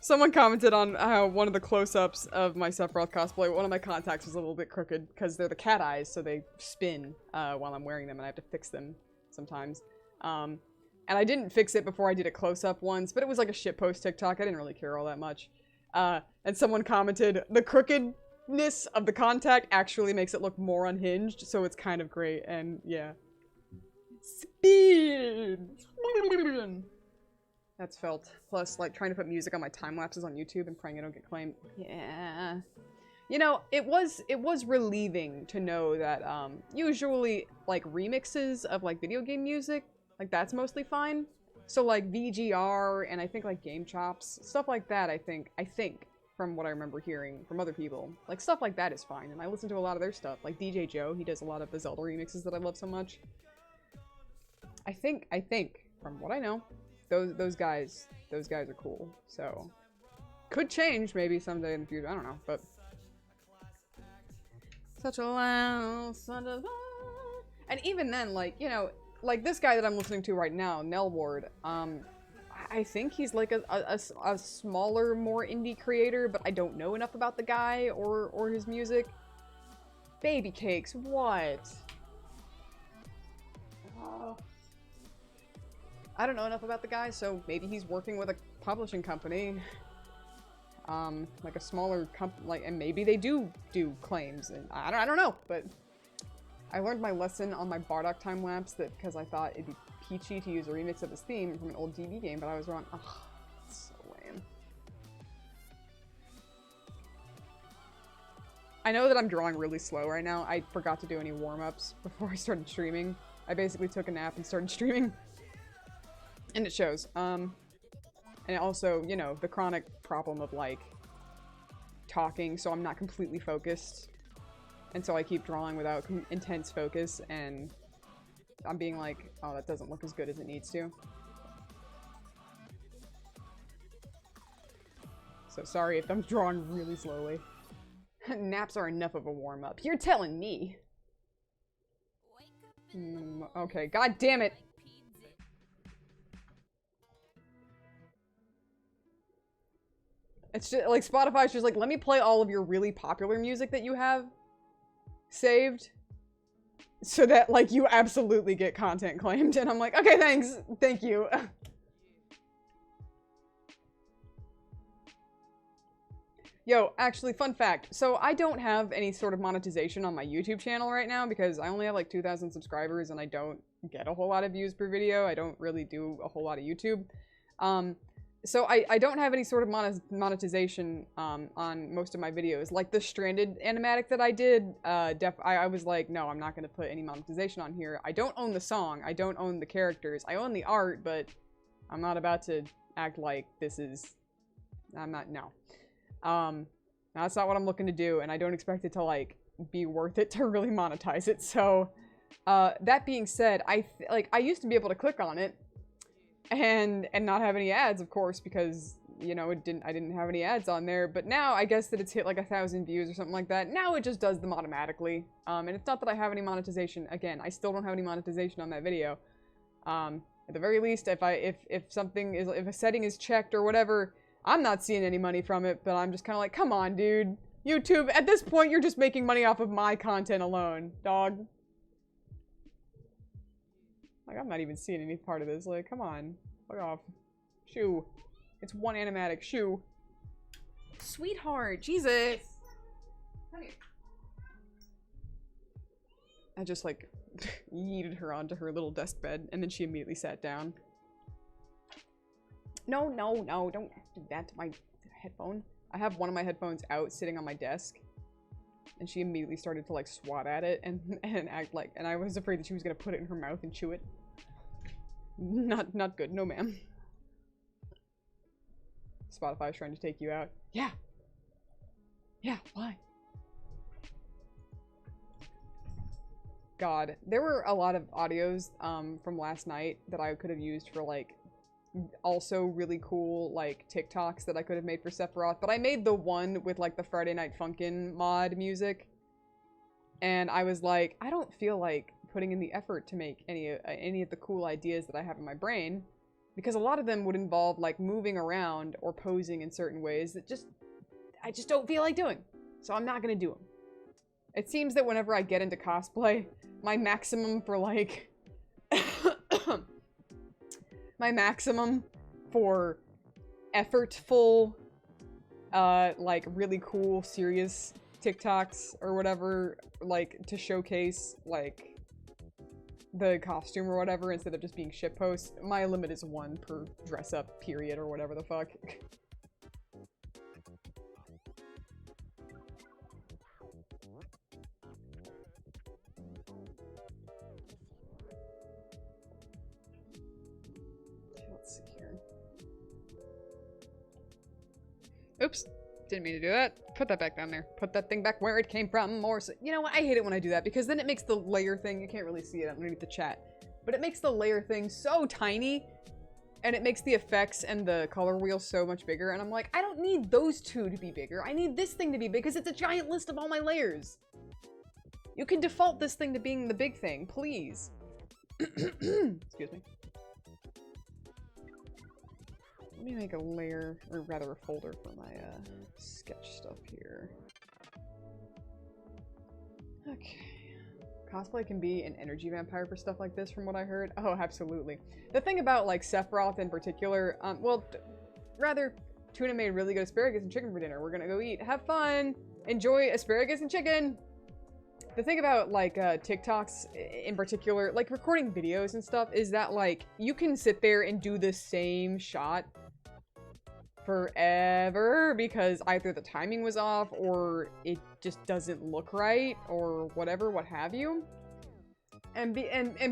Someone commented on how one of the close-ups of my Sephiroth cosplay, one of my contacts was a little bit crooked because they're the cat eyes, so they spin while I'm wearing them, and I have to fix them sometimes. And I didn't fix it before I did a close-up once, but it was like a shitpost TikTok. I didn't really care all that much. And someone commented, the crookedness of the contact actually makes it look more unhinged, so it's kind of great, and yeah. Speed! That's felt. Plus, like, trying to put music on my time-lapses on YouTube and praying I don't get claimed. Yeah. You know, it was relieving to know that, usually, like, remixes of, like, video game music, like, that's mostly fine. So, like, VGR and I think, like, Game Chops, stuff like that, I think, from what I remember hearing from other people, like, stuff like that is fine, and I listen to a lot of their stuff. Like, DJ Joe, he does a lot of the Zelda remixes that I love so much. I think, from what I know, those guys are cool, so could change maybe someday in the future, I don't know, but such a loud son of a... And even then, like, you know, like this guy that I'm listening to right now, Nell Ward, I think he's like a smaller, more indie creator, but I don't know enough about the guy or his music. Baby cakes, what? I don't know enough about the guy, so maybe he's working with a publishing company. Like a smaller company, like, and maybe they do claims, and I don't know, but I learned my lesson on my Bardock time-lapse that because I thought it'd be peachy to use a remix of his theme from an old DB game, but I was wrong. Ugh, it's so lame. I know that I'm drawing really slow right now. I forgot to do any warm-ups before I started streaming. I basically took a nap and started streaming. And it shows. And also, you know, the chronic problem of, like, talking, so I'm not completely focused. And so I keep drawing without intense focus, and I'm being like, oh, that doesn't look as good as it needs to. So sorry if I'm drawing really slowly. Naps are enough of a warm-up. You're telling me. Okay, god damn it! It's just, like, Spotify's just like, let me play all of your really popular music that you have saved so that, like, you absolutely get content claimed. And I'm like, okay, thanks. Thank you. Yo, actually, fun fact. So I don't have any sort of monetization on my YouTube channel right now because I only have, like, 2,000 subscribers and I don't get a whole lot of views per video. I don't really do a whole lot of YouTube. So I don't have any sort of monetization on most of my videos. Like the Stranded animatic that I did, I was like, no, I'm not going to put any monetization on here. I don't own the song. I don't own the characters. I own the art, but I'm not about to act like this is... I'm not... No. That's not what I'm looking to do, and I don't expect it to, like, be worth it to really monetize it. So, that being said, I used to be able to click on it, and not have any ads, of course, because, you know, I didn't have any ads on there, but now I guess that it's hit like 1,000 views or something like that. Now it just does them automatically. And it's not that I have any monetization. Again, I still don't have any monetization on that video. At the very least, if a setting is checked or whatever, I'm not seeing any money from it, but I'm just kind of like, come on, dude. YouTube, at this point, you're just making money off of my content alone, dog. Like, I'm not even seeing any part of this. Like, come on. Fuck off. Shoo. It's one animatic. Shoo. Sweetheart. Jesus. Come here. I just, like, yeeted her onto her little desk bed, and then she immediately sat down. No, no, no. Don't do that to my headphone. I have one of my headphones out, sitting on my desk. And she immediately started to, like, swat at it and act like... And I was afraid that she was gonna put it in her mouth and chew it. Not good. No, ma'am. Spotify's trying to take you out. Yeah. Yeah, why? God. There were a lot of audios, from last night that I could have used for, like, also really cool, like, TikToks that I could have made for Sephiroth. But I made the one with, like, the Friday Night Funkin' mod music. And I was like, I don't feel like putting in the effort to make any of the cool ideas that I have in my brain. Because a lot of them would involve, like, moving around or posing in certain ways that I just don't feel like doing. So I'm not gonna do them. It seems that whenever I get into cosplay, my maximum for, like... my maximum for effortful, like, really cool, serious TikToks or whatever, like, to showcase, like, the costume or whatever instead of just being shitposts. My limit is 1 per dress up period or whatever the fuck. Let's see here. Oops. Didn't mean to do that. Put that back down there. Put that thing back where it came from. More so, you know what? I hate it when I do that because then it makes the layer thing, you can't really see it underneath the chat, but it makes the layer thing so tiny and it makes the effects and the color wheel so much bigger. And I'm like, I don't need those two to be bigger. I need this thing to be big because it's a giant list of all my layers. You can default this thing to being the big thing, please. Excuse me. Let me make a layer, or rather a folder for my sketch stuff here. Okay. Cosplay can be an energy vampire for stuff like this from what I heard. Oh, absolutely. The thing about, like, Sephiroth in particular, rather, Tuna made really good asparagus and chicken for dinner. We're gonna go eat. Have fun! Enjoy asparagus and chicken! The thing about, like, TikToks in particular, like, recording videos and stuff, is that, like, you can sit there and do the same shot forever because either the timing was off or it just doesn't look right or whatever, what have you. And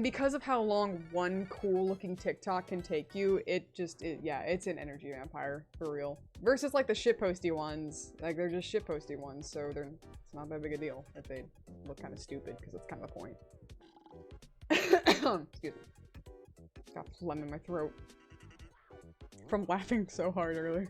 because of how long one cool looking TikTok can take you, yeah, it's an energy vampire for real. Versus like the shitposty ones, like they're just shitposty ones, so it's not that big a deal if they look kind of stupid because that's kind of the point. Excuse me. Got phlegm in my throat from laughing so hard earlier.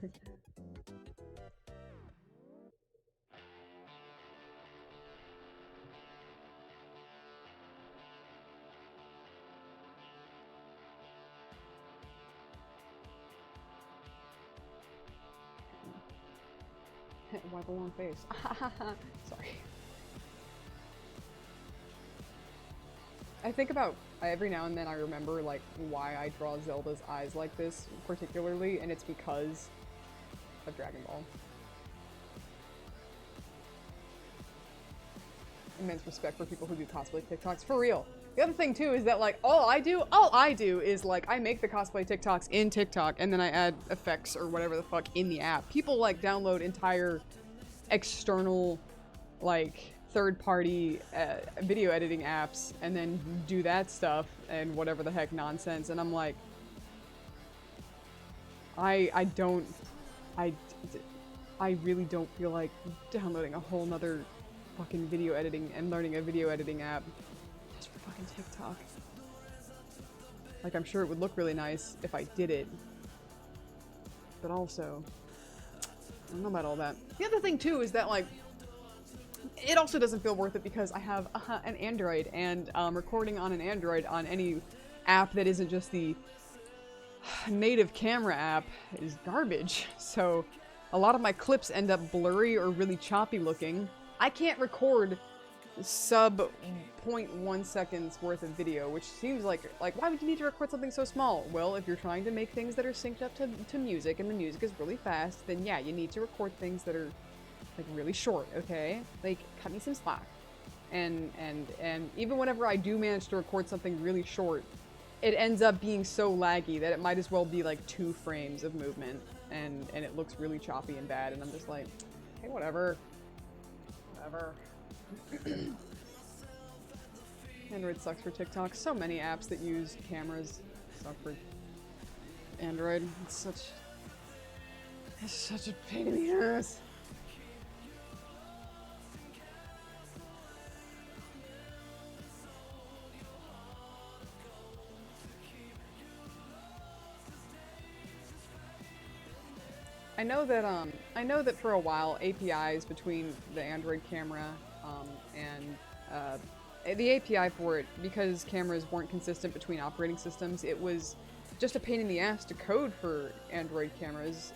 Wipe a long face. Sorry. I think about, every now and then I remember, like, why I draw Zelda's eyes like this, particularly, and it's because of Dragon Ball. Immense respect for people who do cosplay TikToks, for real. The other thing, too, is that, like, all I do is, like, I make the cosplay TikToks in TikTok, and then I add effects or whatever the fuck in the app. People, like, download entire external, like, third-party video editing apps and then do that stuff and whatever the heck nonsense, and I'm like, I really don't feel like downloading a whole nother fucking video editing and learning a video editing app just for fucking TikTok. Like, I'm sure it would look really nice if I did it, but also, I don't know about all that. The other thing too is that, like, it also doesn't feel worth it because I have an Android, and recording on an Android on any app that isn't just the native camera app is garbage. So, a lot of my clips end up blurry or really choppy looking. I can't record sub 0.1 seconds worth of video, which seems like why would you need to record something so small? Well, if you're trying to make things that are synced up to music and the music is really fast, then yeah, you need to record things that are like really short, okay? Like, cut me some slack. And even whenever I do manage to record something really short, it ends up being so laggy that it might as well be like 2 frames of movement, and it looks really choppy and bad, and I'm just like, hey, whatever. Whatever. Android sucks for TikTok. So many apps that use cameras suck for Android. It's such a pain in the ass. I know that for a while APIs between the Android camera and the API for it, because cameras weren't consistent between operating systems, it was just a pain in the ass to code for Android cameras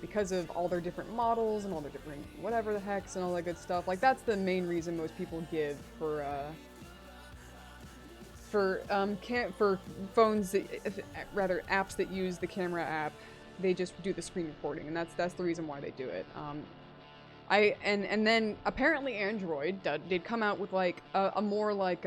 because of all their different models and all their different whatever the hex and all that good stuff. Like, that's the main reason most people give for phones rather apps that use the camera app. They just do the screen recording, and that's the reason why they do it. And then apparently Android did come out with like a more like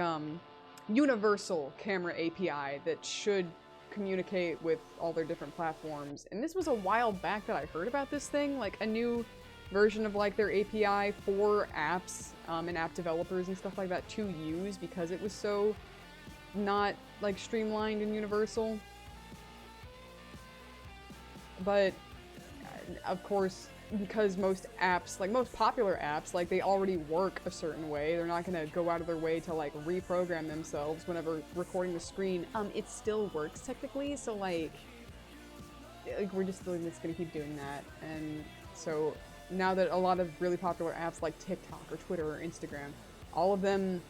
universal camera API that should communicate with all their different platforms. And this was a while back that I heard about this thing, like a new version of like their API for apps and app developers and stuff like that to use, because it was so not like streamlined and universal. But of course, because most apps, like most popular apps, like they already work a certain way, they're not gonna go out of their way to like reprogram themselves whenever recording the screen. It still works technically, so like we're just gonna keep doing that. And so now that a lot of really popular apps like TikTok or Twitter or Instagram, all of them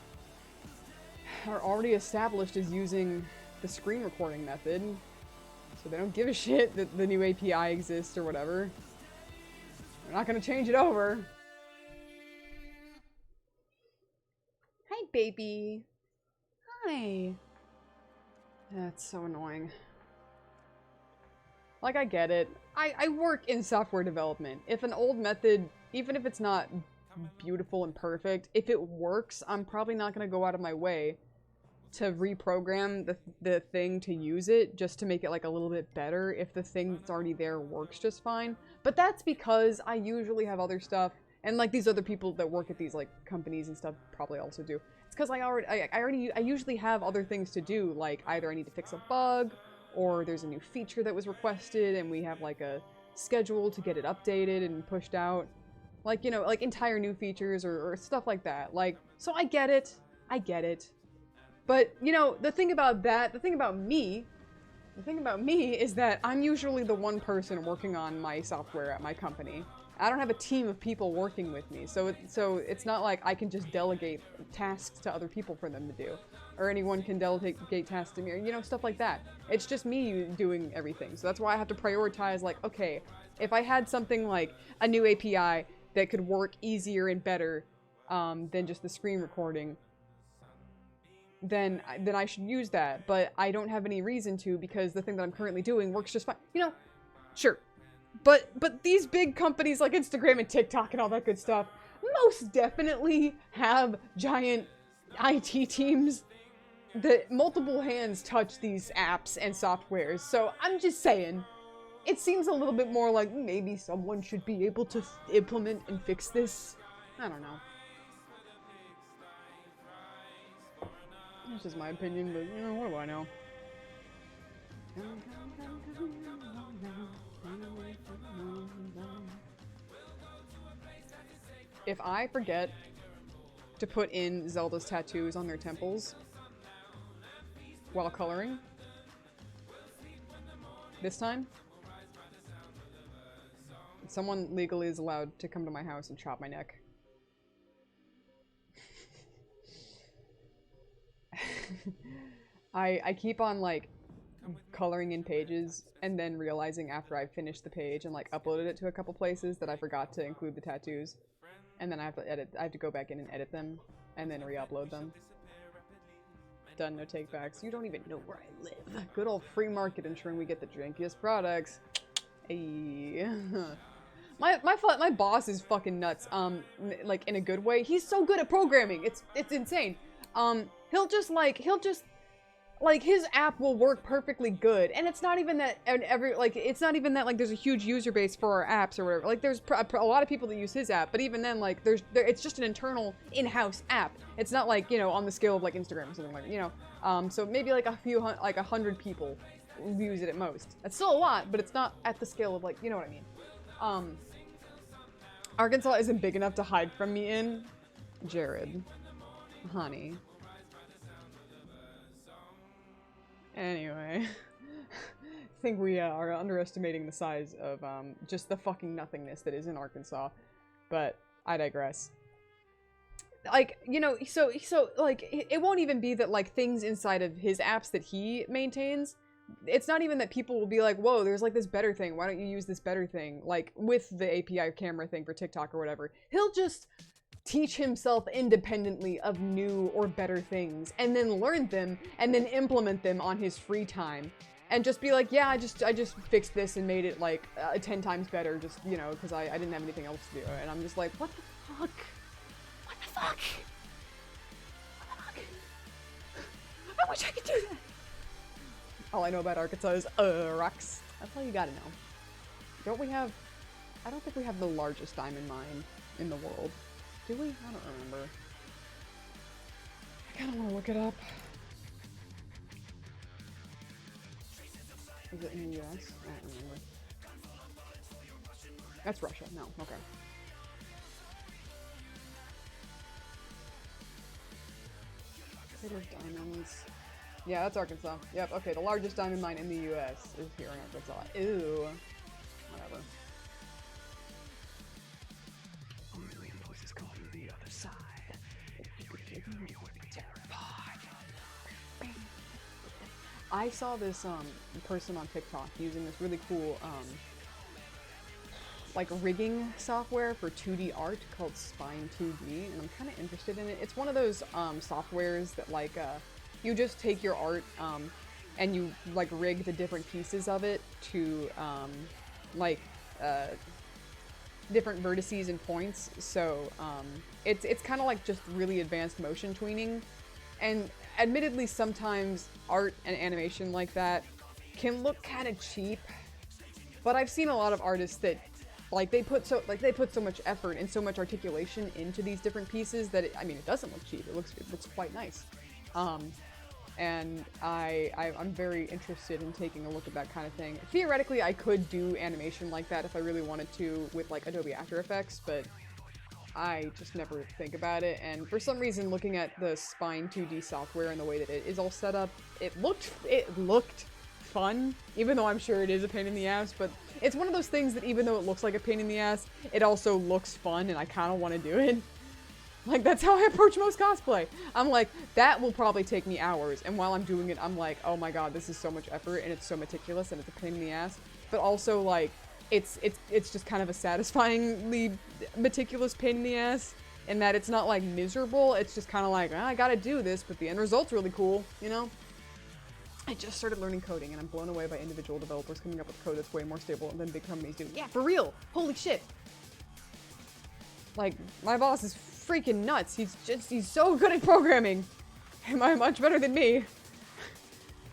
are already established as using the screen recording method. So they don't give a shit that the new API exists or whatever. They're not gonna change it over. Hi, baby. Hi. That's so annoying. Like, I get it. I work in software development. If an old method, even if it's not beautiful and perfect, if it works, I'm probably not gonna go out of my way to reprogram the thing to use it just to make it like a little bit better if the thing that's already there works just fine. But that's because I usually have other stuff, and like these other people that work at these like companies and stuff probably also do. It's because I usually have other things to do, like either I need to fix a bug, or there's a new feature that was requested and we have like a schedule to get it updated and pushed out. Like, you know, like entire new features or stuff like that. Like, so I get it. But, you know, the thing about me is that I'm usually the one person working on my software at my company. I don't have a team of people working with me, so it's not like I can just delegate tasks to other people for them to do. Or anyone can delegate tasks to me, or, you know, stuff like that. It's just me doing everything, so that's why I have to prioritize, like, okay, if I had something like a new API that could work easier and better than just the screen recording, then I should use that, but I don't have any reason to, because the thing that I'm currently doing works just fine. You know, sure. But these big companies like Instagram and TikTok and all that good stuff most definitely have giant IT teams that multiple hands touch these apps and softwares. So I'm just saying, it seems a little bit more like maybe someone should be able to implement and fix this. I don't know. That's just my opinion, but, you know, what do I know? If I forget to put in Zelda's tattoos on their temples while coloring this time, someone legally is allowed to come to my house and chop my neck. I keep on, like, coloring in pages and then realizing after I finished the page and like uploaded it to a couple places that I forgot to include the tattoos. And then I have to go back in and edit them and then re-upload them. Done, no takebacks. You don't even know where I live. Good old free market ensuring we get the drinkiest products. Hey. My boss is fucking nuts. Like in a good way. He's so good at programming. It's insane. He'll just like his app will work perfectly good, and it's not even that it's not even that like there's a huge user base for our apps or whatever. Like there's a lot of people that use his app, but even then like it's just an internal in-house app. It's not like, you know, on the scale of like Instagram or something like, you know. So maybe like like 100 people use it at most. That's still a lot, but it's not at the scale of like, you know what I mean. Arkansas isn't big enough to hide from me in. Jared. Honey. Anyway. I think we are underestimating the size of just the fucking nothingness that is in Arkansas. But I digress. Like, you know, so like, it won't even be that like things inside of his apps that he maintains, it's not even that people will be like, whoa, there's like this better thing, why don't you use this better thing, like with the API camera thing for TikTok or whatever. He'll just teach himself independently of new or better things and then learn them and then implement them on his free time and just be like, yeah, I just fixed this and made it like 10 times better, just, you know, because I didn't have anything else to do. And I'm just like, what the fuck? What the fuck? What the fuck? I wish I could do that. All I know about Arkansas is rocks. That's all you gotta know. Don't we have... I don't think we have the largest diamond mine in the world. Do we? I don't remember. I kinda wanna look it up. Is it in the US? I don't remember. That's Russia. No, okay. City of Diamonds. Yeah, that's Arkansas. Yep, okay, the largest diamond mine in the US is here in Arkansas. Ew. Whatever. A million voices calling from the other side. If you could hear me, you would be terrified. I saw this person on TikTok using this really cool like rigging software for 2D art called Spine 2D, and I'm kind of interested in it. It's one of those softwares that like you just take your art and you like rig the different pieces of it to different vertices and points. So it's kind of like just really advanced motion tweening. And admittedly, sometimes art and animation like that can look kind of cheap. But I've seen a lot of artists that like they put so much effort and so much articulation into these different pieces that it doesn't look cheap. It looks quite nice. And I'm very interested in taking a look at that kind of thing. Theoretically, I could do animation like that if I really wanted to with like Adobe After Effects, but I just never think about it. And for some reason, looking at the Spine 2D software and the way that it is all set up, it looked fun, even though I'm sure it is a pain in the ass. But it's one of those things that even though it looks like a pain in the ass, it also looks fun, and I kind of want to do it. Like, that's how I approach most cosplay. I'm like, that will probably take me hours, and while I'm doing it, I'm like, oh my god, this is so much effort, and it's so meticulous, and it's a pain in the ass. But also, like, it's just kind of a satisfyingly meticulous pain in the ass, in that it's not, like, miserable. It's just kind of like, I gotta do this, but the end result's really cool, you know? I just started learning coding, and I'm blown away by individual developers coming up with code that's way more stable than big companies do. Yeah, for real! Holy shit! Like, my boss is freaking nuts. He's so good at programming. Much better than me.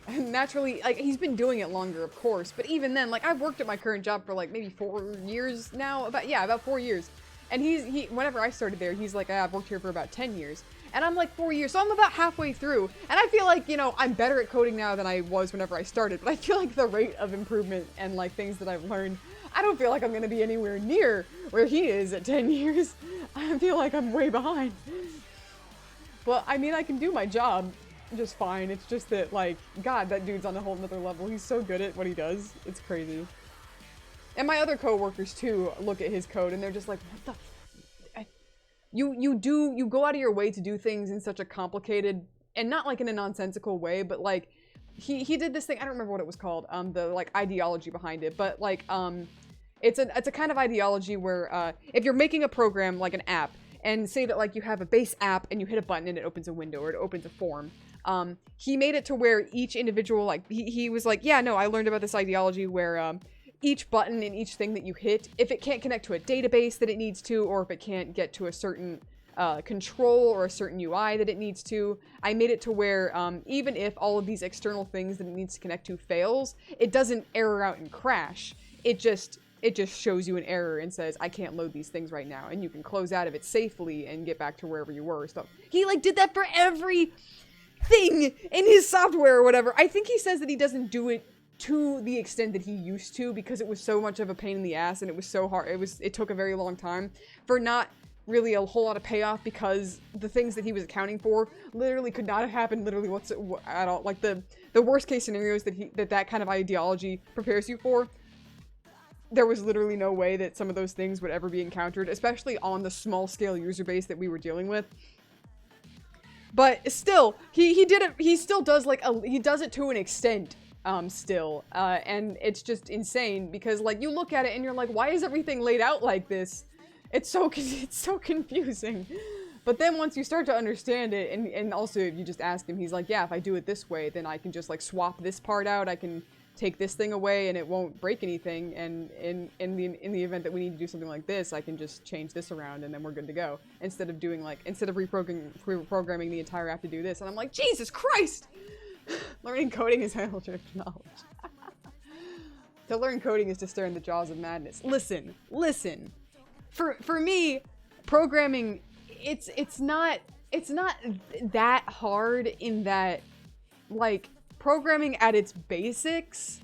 And naturally, like, he's been doing it longer, of course, but even then, like, I've worked at my current job for, like, maybe 4 years now. About 4 years. And whenever I started there, he's like, I've worked here for about 10 years. And I'm like 4 years, so I'm about halfway through. And I feel like, you know, I'm better at coding now than I was whenever I started, but I feel like the rate of improvement and, like, things that I've learned, I don't feel like I'm gonna be anywhere near where he is at 10 years. I feel like I'm way behind. But, I mean, I can do my job just fine. It's just that, like, God, that dude's on a whole nother level. He's so good at what he does. It's crazy. And my other coworkers, too, look at his code and they're just like, what the f- You go out of your way to do things in such a complicated, and not like in a nonsensical way, but like, he did this thing, I don't remember what it was called, the like ideology behind it, but like it's a kind of ideology where if you're making a program like an app, and say that like you have a base app and you hit a button and it opens a window or it opens a form. He made it to where each individual, like he was like, yeah, no, I learned about this ideology where each button and each thing that you hit, if it can't connect to a database that it needs to, or if it can't get to a certain control or a certain UI that it needs to, I made it to where even if all of these external things that it needs to connect to fails, it doesn't error out and crash. It just shows you an error and says, I can't load these things right now, and you can close out of it safely and get back to wherever you were. So he like did that for every thing in his software or whatever. I think he says that he doesn't do it to the extent that he used to because it was so much of a pain in the ass and it was so hard. It took a very long time for not really a whole lot of payoff because the things that he was accounting for literally could not have happened literally at all. Like the worst case scenarios that kind of ideology prepares you for, there was literally no way that some of those things would ever be encountered, especially on the small scale user base that we were dealing with. But still, he did it, he still does like, he does it to an extent, still. And it's just insane because like you look at it and you're like, why is everything laid out like this? It's so confusing. But then once you start to understand it, and also if you just ask him, he's like, yeah, if I do it this way, then I can just like swap this part out, I can take this thing away and it won't break anything, and in the event that we need to do something like this, I can just change this around and then we're good to go. Instead of reprogramming the entire app to do this. And I'm like, Jesus Christ! Learning coding is eldritch knowledge. To learn coding is to stare in the jaws of madness. Listen. For me, programming, it's not that hard in that, like, programming at its basics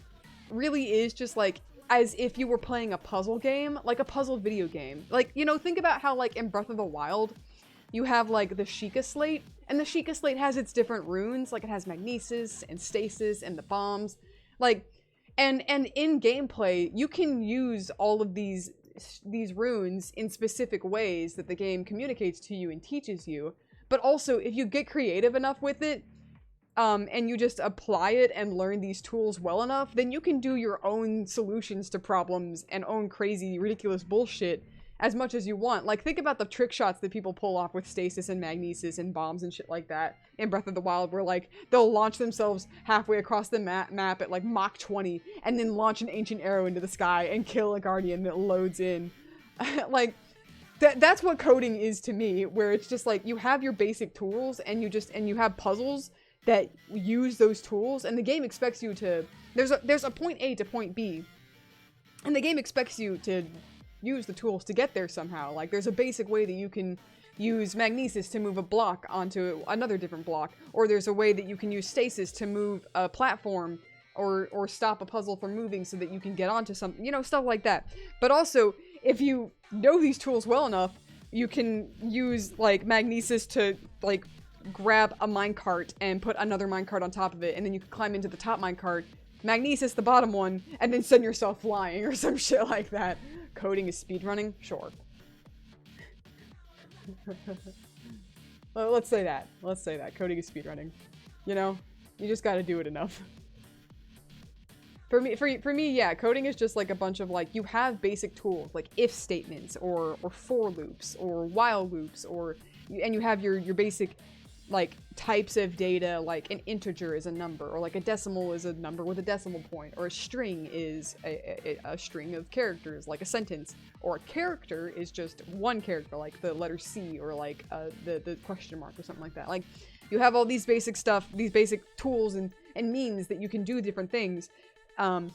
really is just like as if you were playing a puzzle game, like a puzzle video game. Like, you know, think about how like in Breath of the Wild, you have like the Sheikah Slate, and the Sheikah Slate has its different runes, like it has magnesis and stasis and the bombs. Like, and in gameplay, you can use all of these runes in specific ways that the game communicates to you and teaches you. But also, if you get creative enough with it, and you just apply it and learn these tools well enough, then you can do your own solutions to problems and own crazy, ridiculous bullshit as much as you want. Like, think about the trick shots that people pull off with stasis and magnesis and bombs and shit like that in Breath of the Wild, where, like, they'll launch themselves halfway across the map at, like, Mach 20, and then launch an ancient arrow into the sky and kill a guardian that loads in. Like, that's what coding is to me, where it's just, like, you have your basic tools, and you have puzzles that use those tools, and the game expects you to, there's a point A to point B, and the game expects you to use the tools to get there somehow. Like, there's a basic way that you can use magnesis to move a block onto another different block, or there's a way that you can use stasis to move a platform or stop a puzzle from moving so that you can get onto something, you know, stuff like that. But also, if you know these tools well enough, you can use, like, magnesis to, like, grab a minecart and put another minecart on top of it, and then you can climb into the top minecart, magnesis the bottom one, and then send yourself flying or some shit like that. Coding is speedrunning? Sure. Well, let's say that. Coding is speedrunning. You know? You just gotta do it enough. For me, yeah, coding is just like a bunch of, like, you have basic tools, like if statements, or for loops, or while loops, and you have your basic, like, types of data, like an integer is a number, or like a decimal is a number with a decimal point, or a string is a string of characters, like a sentence, or a character is just one character, like the letter C, or like the question mark, or something like that. Like, you have all these basic stuff, these basic tools and means that you can do different things, and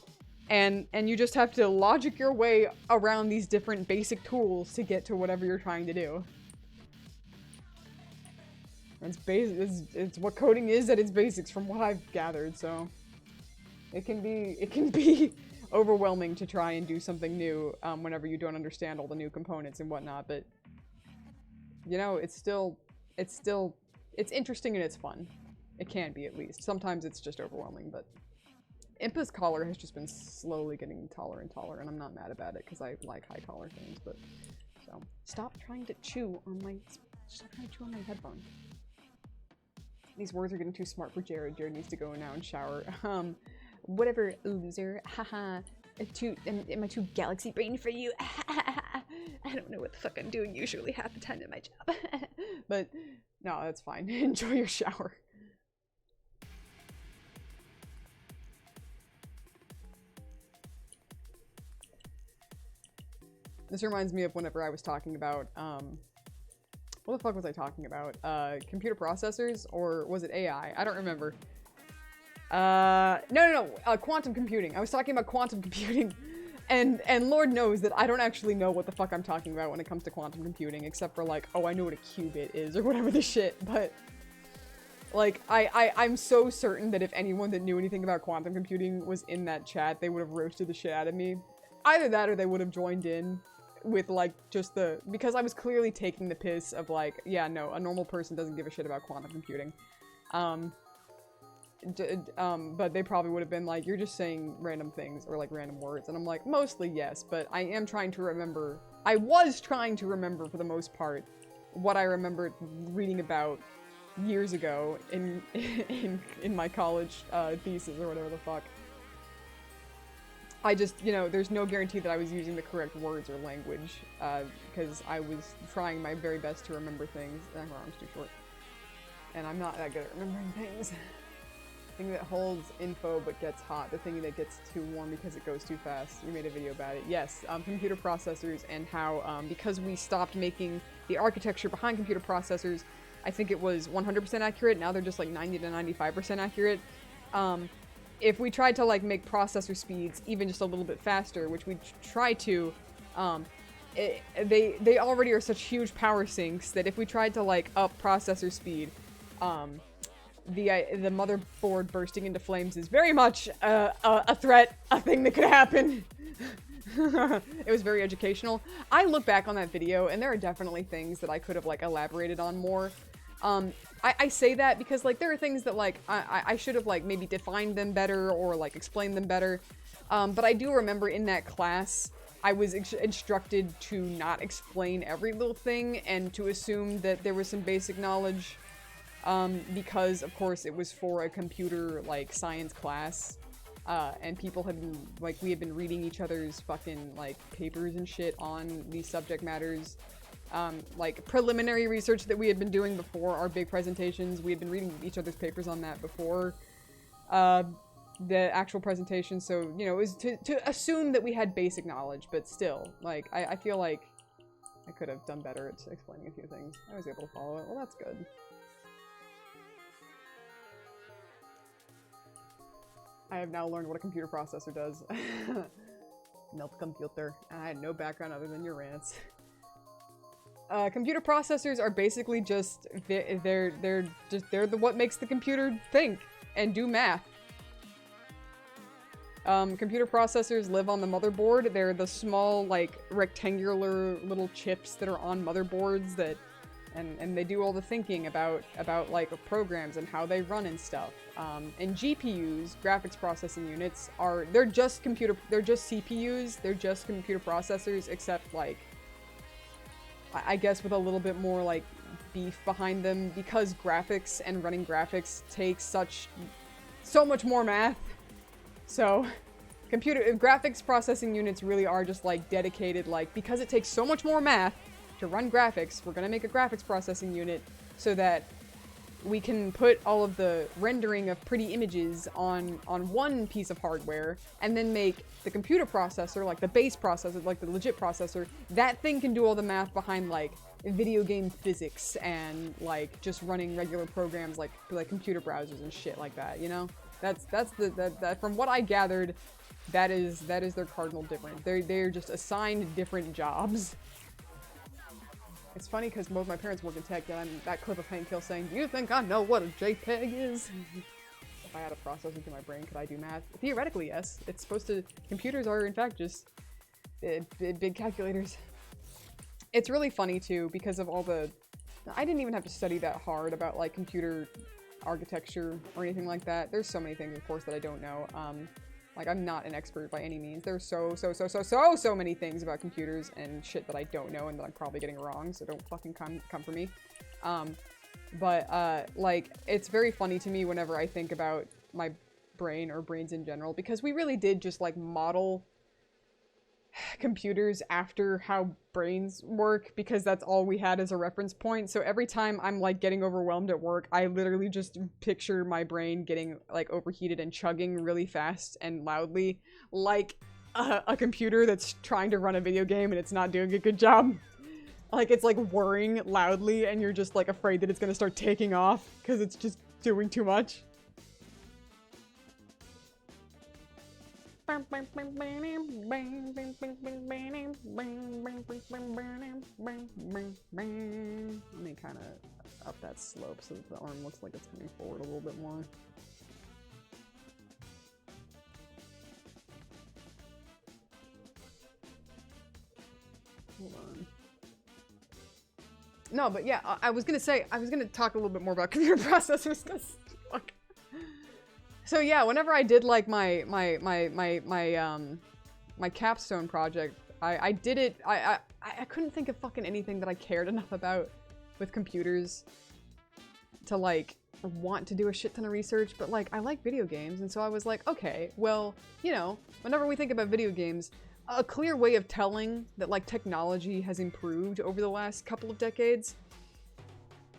you just have to logic your way around these different basic tools to get to whatever you're trying to do. It's what coding is at its basics, from what I've gathered. So it can be overwhelming to try and do something new whenever you don't understand all the new components and whatnot. But you know, it's interesting and it's fun. It can be, at least. Sometimes it's just overwhelming, but Impa's collar has just been slowly getting taller and taller, and I'm not mad about it because I like high collar things. But so stop trying to chew on my headphone. These words are getting too smart for Jared. Jared needs to go now and shower. Whatever, loser. Haha. Am I too galaxy brain for you? I don't know what the fuck I'm doing usually half the time at my job. But, no, that's fine. Enjoy your shower. This reminds me of whenever I was talking about, what the fuck was I talking about? Computer processors? Or was it AI? I don't remember. No, quantum computing. I was talking about quantum computing. And Lord knows that I don't actually know what the fuck I'm talking about when it comes to quantum computing, except for like, oh, I know what a qubit is, or whatever the shit, but... Like, I'm so certain that if anyone that knew anything about quantum computing was in that chat, they would have roasted the shit out of me. Either that or they would have joined in with, like, just the... Because I was clearly taking the piss of, like, yeah, no, a normal person doesn't give a shit about quantum computing. But they probably would have been like, you're just saying random things, or, like, random words. And I'm like, mostly yes, but I am trying to remember... I was trying to remember, for the most part, what I remembered reading about years ago in my college thesis, or whatever the fuck. I just, you know, there's no guarantee that I was using the correct words or language, because I was trying my very best to remember things. My arm's too short. And I'm not that good at remembering things. The thing that holds info but gets hot. The thing that gets too warm because it goes too fast. You made a video about it. Yes, computer processors, and how, because we stopped making the architecture behind computer processors, I think it was 100% accurate. Now they're just like 90 to 95% accurate. If we tried to like make processor speeds even just a little bit faster, which we try to, they already are such huge power sinks that if we tried to like up processor speed, the motherboard bursting into flames is very much a threat, a thing that could happen. It was very educational. I look back on that video and there are definitely things that I could have like elaborated on more. I say that because like there are things that like I should have like maybe defined them better or like explained them better. But I do remember in that class I was instructed to not explain every little thing and to assume that there was some basic knowledge, because of course it was for a computer like science class. And people had been, like, we had been reading each other's fucking, like, papers and shit on these subject matters. Like, preliminary research that we had been doing before our big presentations. We had been reading each other's papers on that before the actual presentation. So, you know, it was to assume that we had basic knowledge, but still, like, I feel like I could have done better at explaining a few things. I was able to follow it. Well, that's good. I have now learned what a computer processor does. Melt the computer. I had no background other than your rants. Computer processors are basically just they're what makes the computer think and do math. Computer processors live on the motherboard. They're the small, like, rectangular little chips that are on motherboards that and they do all the thinking about like programs and how they run and stuff. And GPUs, graphics processing units, they're just CPUs, they're just computer processors, except like I guess with a little bit more like beef behind them, because graphics and running graphics take so much more math. So graphics processing units really are just like dedicated, like, because it takes so much more math to run graphics, we're gonna make a graphics processing unit so that we can put all of the rendering of pretty images on one piece of hardware, and then make the computer processor, like the base processor, like the legit processor, that thing can do all the math behind like video game physics and like just running regular programs like computer browsers and shit like that, you know? That's from what I gathered, that is their cardinal difference. They're just assigned different jobs. It's funny because both my parents work in tech, and I'm that clip of Hank Hill saying, "Do you think I know what a JPEG is?" If I had a processor to my brain, could I do math? Theoretically, yes. It's supposed to. Computers are, in fact, just big calculators. It's really funny too because of all the. I didn't even have to study that hard about like computer architecture or anything like that. There's so many things, of course, that I don't know. Like, I'm not an expert by any means. There's so many things about computers and shit that I don't know and that I'm probably getting wrong, so don't fucking come for me. But, like, it's very funny to me whenever I think about my brain or brains in general, because we really did just, like, model computers after how brains work, because that's all we had as a reference point. So every time I'm, like, getting overwhelmed at work, I literally just picture my brain getting, like, overheated and chugging really fast and loudly, like a computer that's trying to run a video game and it's not doing a good job. Like, it's, like, whirring loudly, and you're just, like, afraid that it's gonna start taking off, because it's just doing too much. Let me kind of up that slope so that the arm looks like it's coming forward a little bit more. Hold on. No, but yeah, I was gonna talk a little bit more about computer processors, because, fuck. So yeah, whenever I did, like, my capstone project, I did it, I couldn't think of fucking anything that I cared enough about with computers to, like, want to do a shit ton of research, but, like, I like video games, and so I was like, okay, well, you know, whenever we think about video games, a clear way of telling that, like, technology has improved over the last couple of decades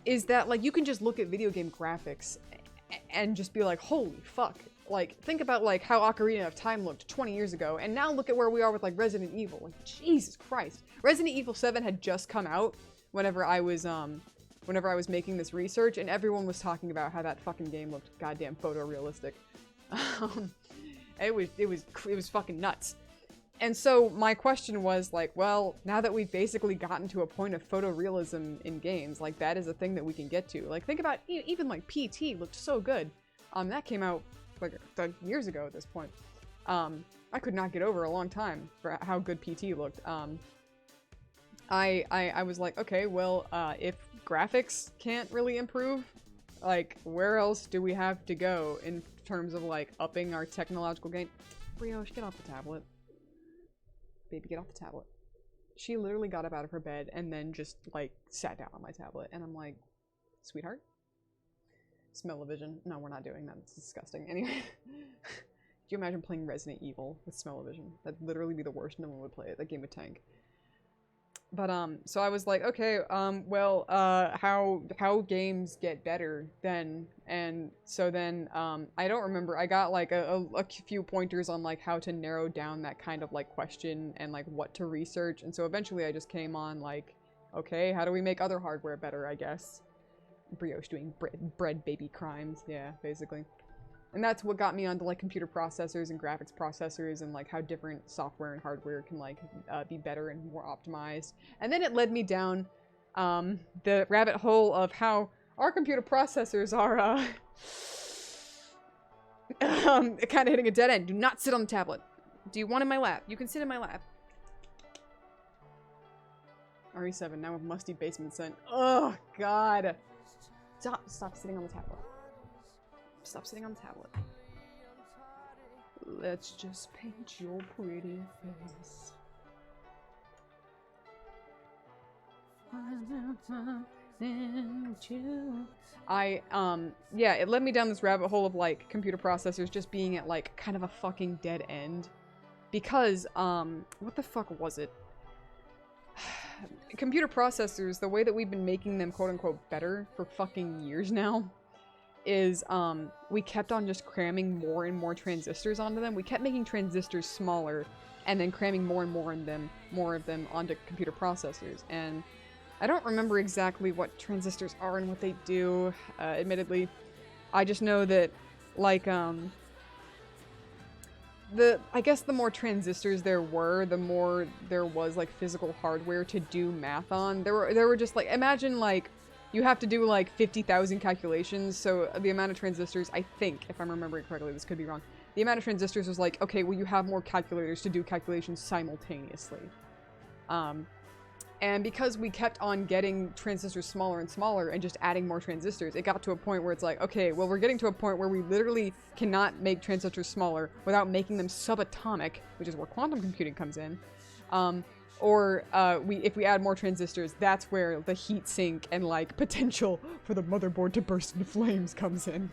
is that, like, you can just look at video game graphics and just be like, holy fuck. Like, think about, like, how Ocarina of Time looked 20 years ago, and now look at where we are with, like, Resident Evil. Like, Jesus Christ. Resident Evil 7 had just come out whenever I was making this research, and everyone was talking about how that fucking game looked goddamn photorealistic. It was fucking nuts. And so my question was, like, well, now that we've basically gotten to a point of photorealism in games, like, that is a thing that we can get to. Like, think about, even, like, PT looked so good. That came out, like, years ago at this point. I could not get over a long time for how good PT looked. I was like, okay, well, if graphics can't really improve, like, where else do we have to go in terms of, like, upping our technological gain? Brioche, get off the tablet. Baby, get off the tablet. She literally got up out of her bed and then just, like, sat down on my tablet. And I'm like, sweetheart? Smell-o-vision. No, we're not doing that. It's disgusting. Anyway. Could you imagine playing Resident Evil with smell-o-vision? That'd literally be the worst. No one would play it. That game would tank. But, so I was like, okay, well, how games get better then, and so then, I don't remember, I got, like, a few pointers on, like, how to narrow down that kind of, like, question, and, like, what to research, and so eventually I just came on, like, okay, how do we make other hardware better, I guess? Brioche doing bread baby crimes, yeah, basically. And that's what got me onto, like, computer processors and graphics processors and, like, how different software and hardware can, like, be better and more optimized. And then it led me down the rabbit hole of how our computer processors are kind of hitting a dead end. Do not sit on the tablet. Do you want in my lap? You can sit in my lap. RE7, now with musty basement scent. Oh, God. Stop sitting on the tablet. Stop sitting on the tablet. Let's just paint your pretty face. Yeah, it led me down this rabbit hole of, like, computer processors just being at, like, kind of a fucking dead end. Because, what the fuck was it? Computer processors, the way that we've been making them quote-unquote better for fucking years now, is, we kept on just cramming more and more transistors onto them. We kept making transistors smaller, and then cramming more and more of them onto computer processors. And I don't remember exactly what transistors are and what they do, admittedly. I just know that, like, I guess the more transistors there were, the more there was, like, physical hardware to do math on. There were just, like, imagine, like, you have to do, like, 50,000 calculations, so the amount of transistors, I think, if I'm remembering correctly, this could be wrong, the amount of transistors was like, okay, well, you have more calculators to do calculations simultaneously. And because we kept on getting transistors smaller and smaller and just adding more transistors, it got to a point where it's like, okay, well, we're getting to a point where we literally cannot make transistors smaller without making them subatomic, which is where quantum computing comes in. or if we add more transistors, that's where the heat sink and like potential for the motherboard to burst into flames comes in,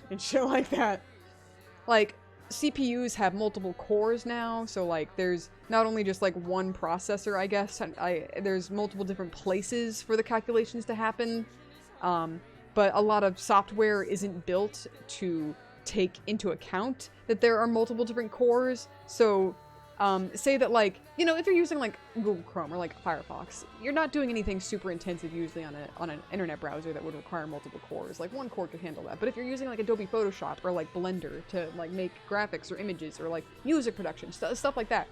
and shit like that. Like, CPUs have multiple cores now, so like there's not only just like one processor, I guess, there's multiple different places for the calculations to happen, but a lot of software isn't built to take into account that there are multiple different cores. So say that, like, you know, if you're using like Google Chrome or like Firefox, you're not doing anything super intensive usually on an internet browser that would require multiple cores. Like, one core could handle that. But if you're using like Adobe Photoshop or like Blender to like make graphics or images or like music production, stuff like that,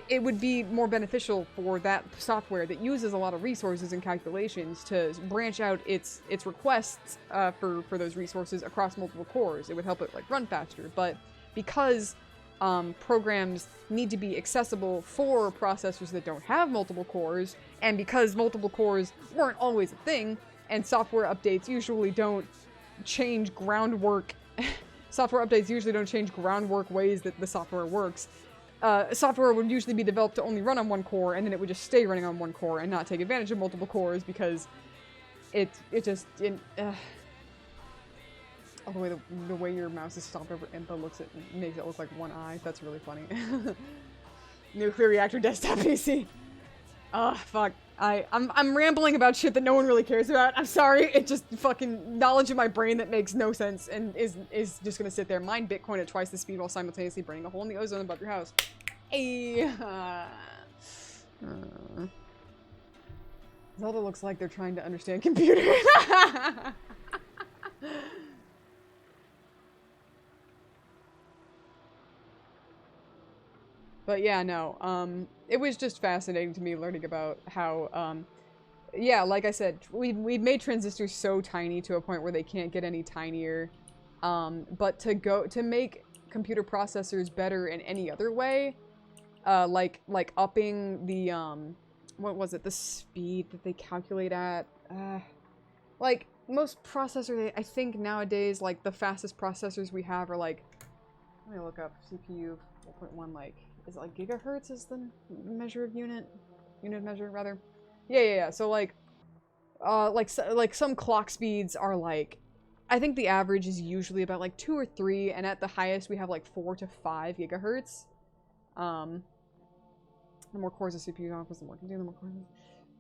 it would be more beneficial for that software that uses a lot of resources and calculations to branch out its requests for those resources across multiple cores. It would help it like run faster. But because programs need to be accessible for processors that don't have multiple cores, and because multiple cores weren't always a thing, and software updates usually don't change groundwork ways that the software works. Software would usually be developed to only run on one core, and then it would just stay running on one core and not take advantage of multiple cores because the way your mouse is stomped over input makes it look like one eye. That's really funny. Nuclear reactor desktop PC. Fuck. I'm rambling about shit that no one really cares about. I'm sorry. It just fucking knowledge in my brain that makes no sense and is just gonna sit there. Mine Bitcoin at twice the speed while simultaneously burning a hole in the ozone above your house. Hey. Zelda looks like they're trying to understand computers. But yeah, no, it was just fascinating to me learning about how, yeah, like I said, we've made transistors so tiny to a point where they can't get any tinier, but to make computer processors better in any other way, like upping the, what was it, the speed that they calculate at, like, most processors, I think nowadays, like, the fastest processors we have are, like, let me look up CPU 4.1, like, is it like gigahertz is the measure of unit measure, rather? Yeah. So, like some clock speeds are, like, I think the average is usually about, like, 2 or 3, and at the highest we have, like, 4 to 5 gigahertz. The more cores the CPU offers, the more it can do, the more cores.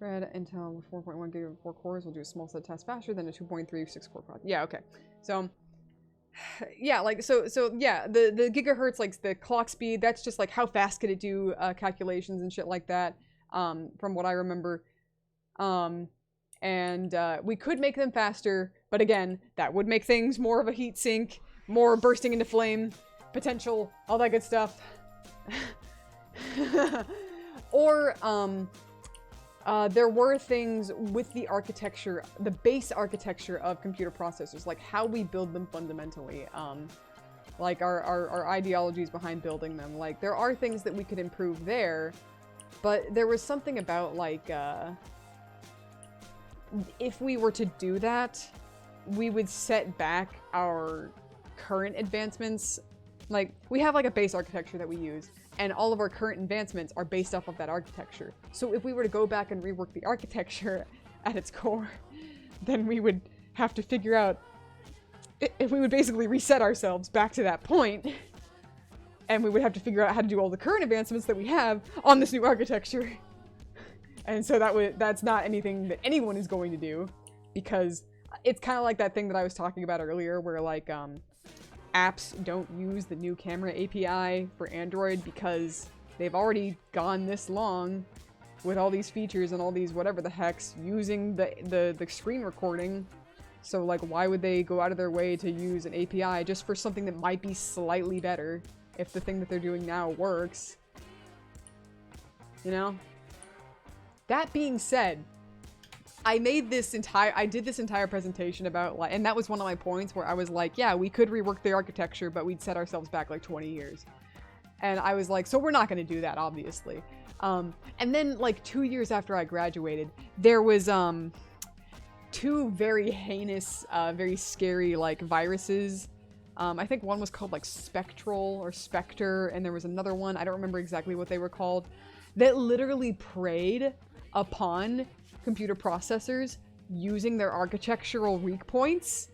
Red Intel with 4.1 gig 4 cores will do a small set test faster than a 2.3 6-core processor. Yeah, okay. So, yeah, like, so yeah, the gigahertz, like, the clock speed, that's just, like, how fast could it do calculations and shit like that, from what I remember. And we could make them faster, but again, that would make things more of a heat sink, more bursting into flame potential, all that good stuff. Or, there were things with the architecture, the base architecture of computer processors, like how we build them fundamentally, like our ideologies behind building them. Like, there are things that we could improve there, but there was something about, like, if we were to do that, we would set back our current advancements. Like, we have, like, a base architecture that we use, and all of our current advancements are based off of that architecture. So if we were to go back and rework the architecture at its core, then we would have to figure out if we would basically reset ourselves back to that point, and we would have to figure out how to do all the current advancements that we have on this new architecture. And so that's not anything that anyone is going to do, because it's kind of like that thing that I was talking about earlier, where, like, apps don't use the new camera API for Android because they've already gone this long with all these features and all these whatever the heck's using the screen recording. So, like, why would they go out of their way to use an API just for something that might be slightly better if the thing that they're doing now works? You know? That being said, I did this entire presentation about, like, and that was one of my points where I was like, yeah, we could rework the architecture, but we'd set ourselves back like 20 years. And I was like, so we're not going to do that, obviously. And then, like, 2 years after I graduated, there was, 2 very heinous, very scary, like, viruses, I think one was called like Spectral or Spectre, and there was another one, I don't remember exactly what they were called, that literally preyed upon computer processors using their architectural weak points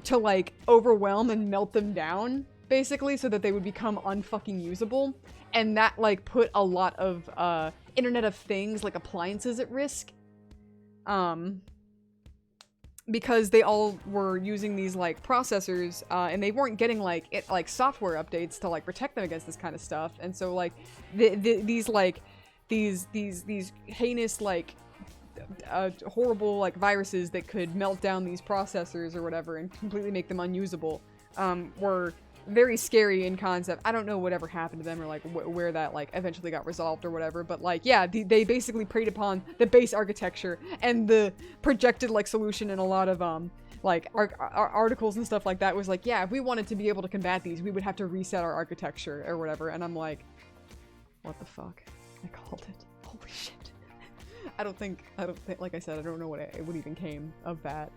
to like overwhelm and melt them down, basically, so that they would become unfucking usable. And that like put a lot of Internet of Things, like appliances, at risk. Because they all were using these like processors, and they weren't getting like software updates to like protect them against this kind of stuff. And so like these heinous like horrible like viruses that could melt down these processors or whatever and completely make them unusable were very scary in concept. I don't know whatever happened to them or like where that like eventually got resolved or whatever, but like yeah, they basically preyed upon the base architecture, and the projected like solution in a lot of like articles and stuff like that was like, yeah, if we wanted to be able to combat these, we would have to reset our architecture or whatever. And I'm like, what the fuck? I called it. Holy shit. I don't think, like I said, I don't know what even came of that.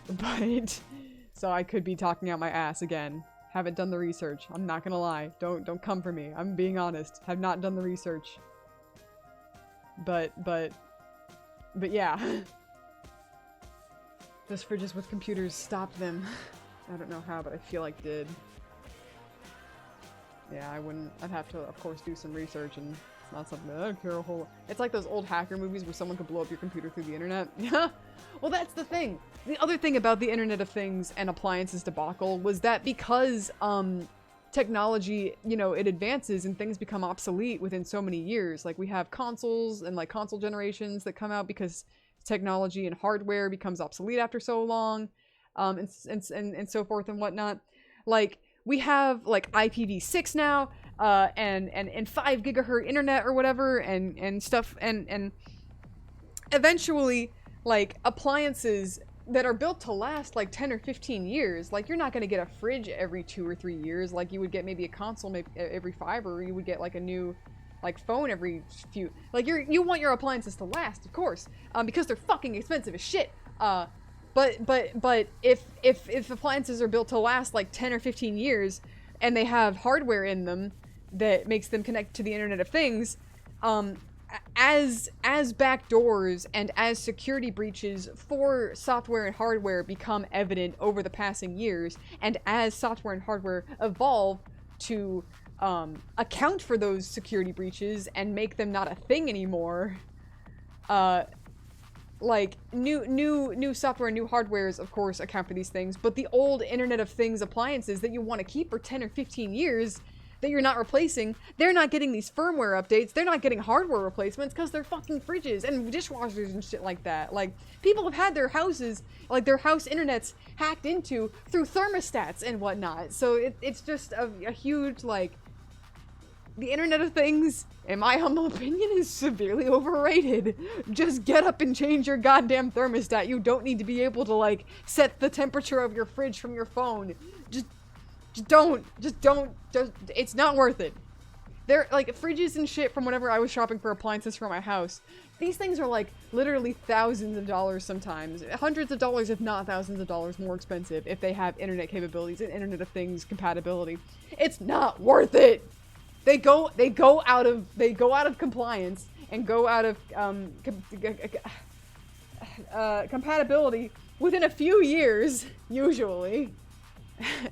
But so I could be talking out my ass again. Haven't done the research. I'm not gonna lie. Don't come for me. I'm being honest. Have not done the research. But yeah. Those fridges with computers stopped them. I don't know how, but I feel like did. Yeah, I'd have to, of course, do some research, and it's not something that I don't care a whole lot. It's like those old hacker movies where someone could blow up your computer through the internet. Yeah. Well, that's the thing. The other thing about the Internet of Things and appliances debacle was that because technology, you know, it advances and things become obsolete within so many years. Like we have consoles and like console generations that come out because technology and hardware becomes obsolete after so long, and so forth and whatnot. Like we have like IPv6 now, and 5 gigahertz internet or whatever, and stuff, and eventually like appliances that are built to last like 10 or 15 years. Like you're not going to get a fridge every 2 or 3 years like you would get maybe a console maybe every 5, or you would get like a new like phone every few. Like you want your appliances to last, of course, because they're fucking expensive as shit. But if appliances are built to last like 10 or 15 years and they have hardware in them that makes them connect to the Internet of Things, as backdoors and as security breaches for software and hardware become evident over the passing years, and as software and hardware evolve to account for those security breaches and make them not a thing anymore, like new software and new hardwares, of course, account for these things, but the old Internet of Things appliances that you want to keep for 10 or 15 years that you're not replacing, they're not getting these firmware updates, they're not getting hardware replacements because they're fucking fridges and dishwashers and shit like that. Like, people have had their houses, like their house internets hacked into through thermostats and whatnot. So it's just a huge, like, the Internet of Things, in my humble opinion, is severely overrated. Just get up and change your goddamn thermostat. You don't need to be able to, like, set the temperature of your fridge from your phone. Just don't, it's not worth it. They're, like, fridges and shit from whenever I was shopping for appliances for my house. These things are, like, literally thousands of dollars sometimes. Hundreds of dollars, if not thousands of dollars more expensive if they have internet capabilities and Internet of Things compatibility. It's not worth it! They go out of compliance and go out of compatibility within a few years, usually.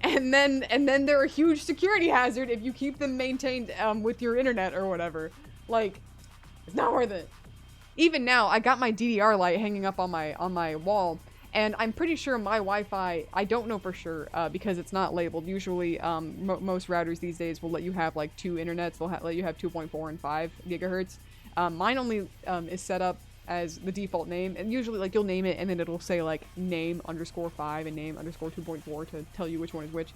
And then they're a huge security hazard if you keep them maintained with your internet or whatever. Like, it's not worth it. Even now, I got my DDR light hanging up on my wall, and I'm pretty sure my Wi-Fi, I don't know for sure, because it's not labeled. Usually, most routers these days will let you have like 2 internets. They'll let you have 2.4 and 5 gigahertz. Mine only is set up as the default name, and usually like you'll name it and then it'll say like name_5 and name_2.4 to tell you which one is which.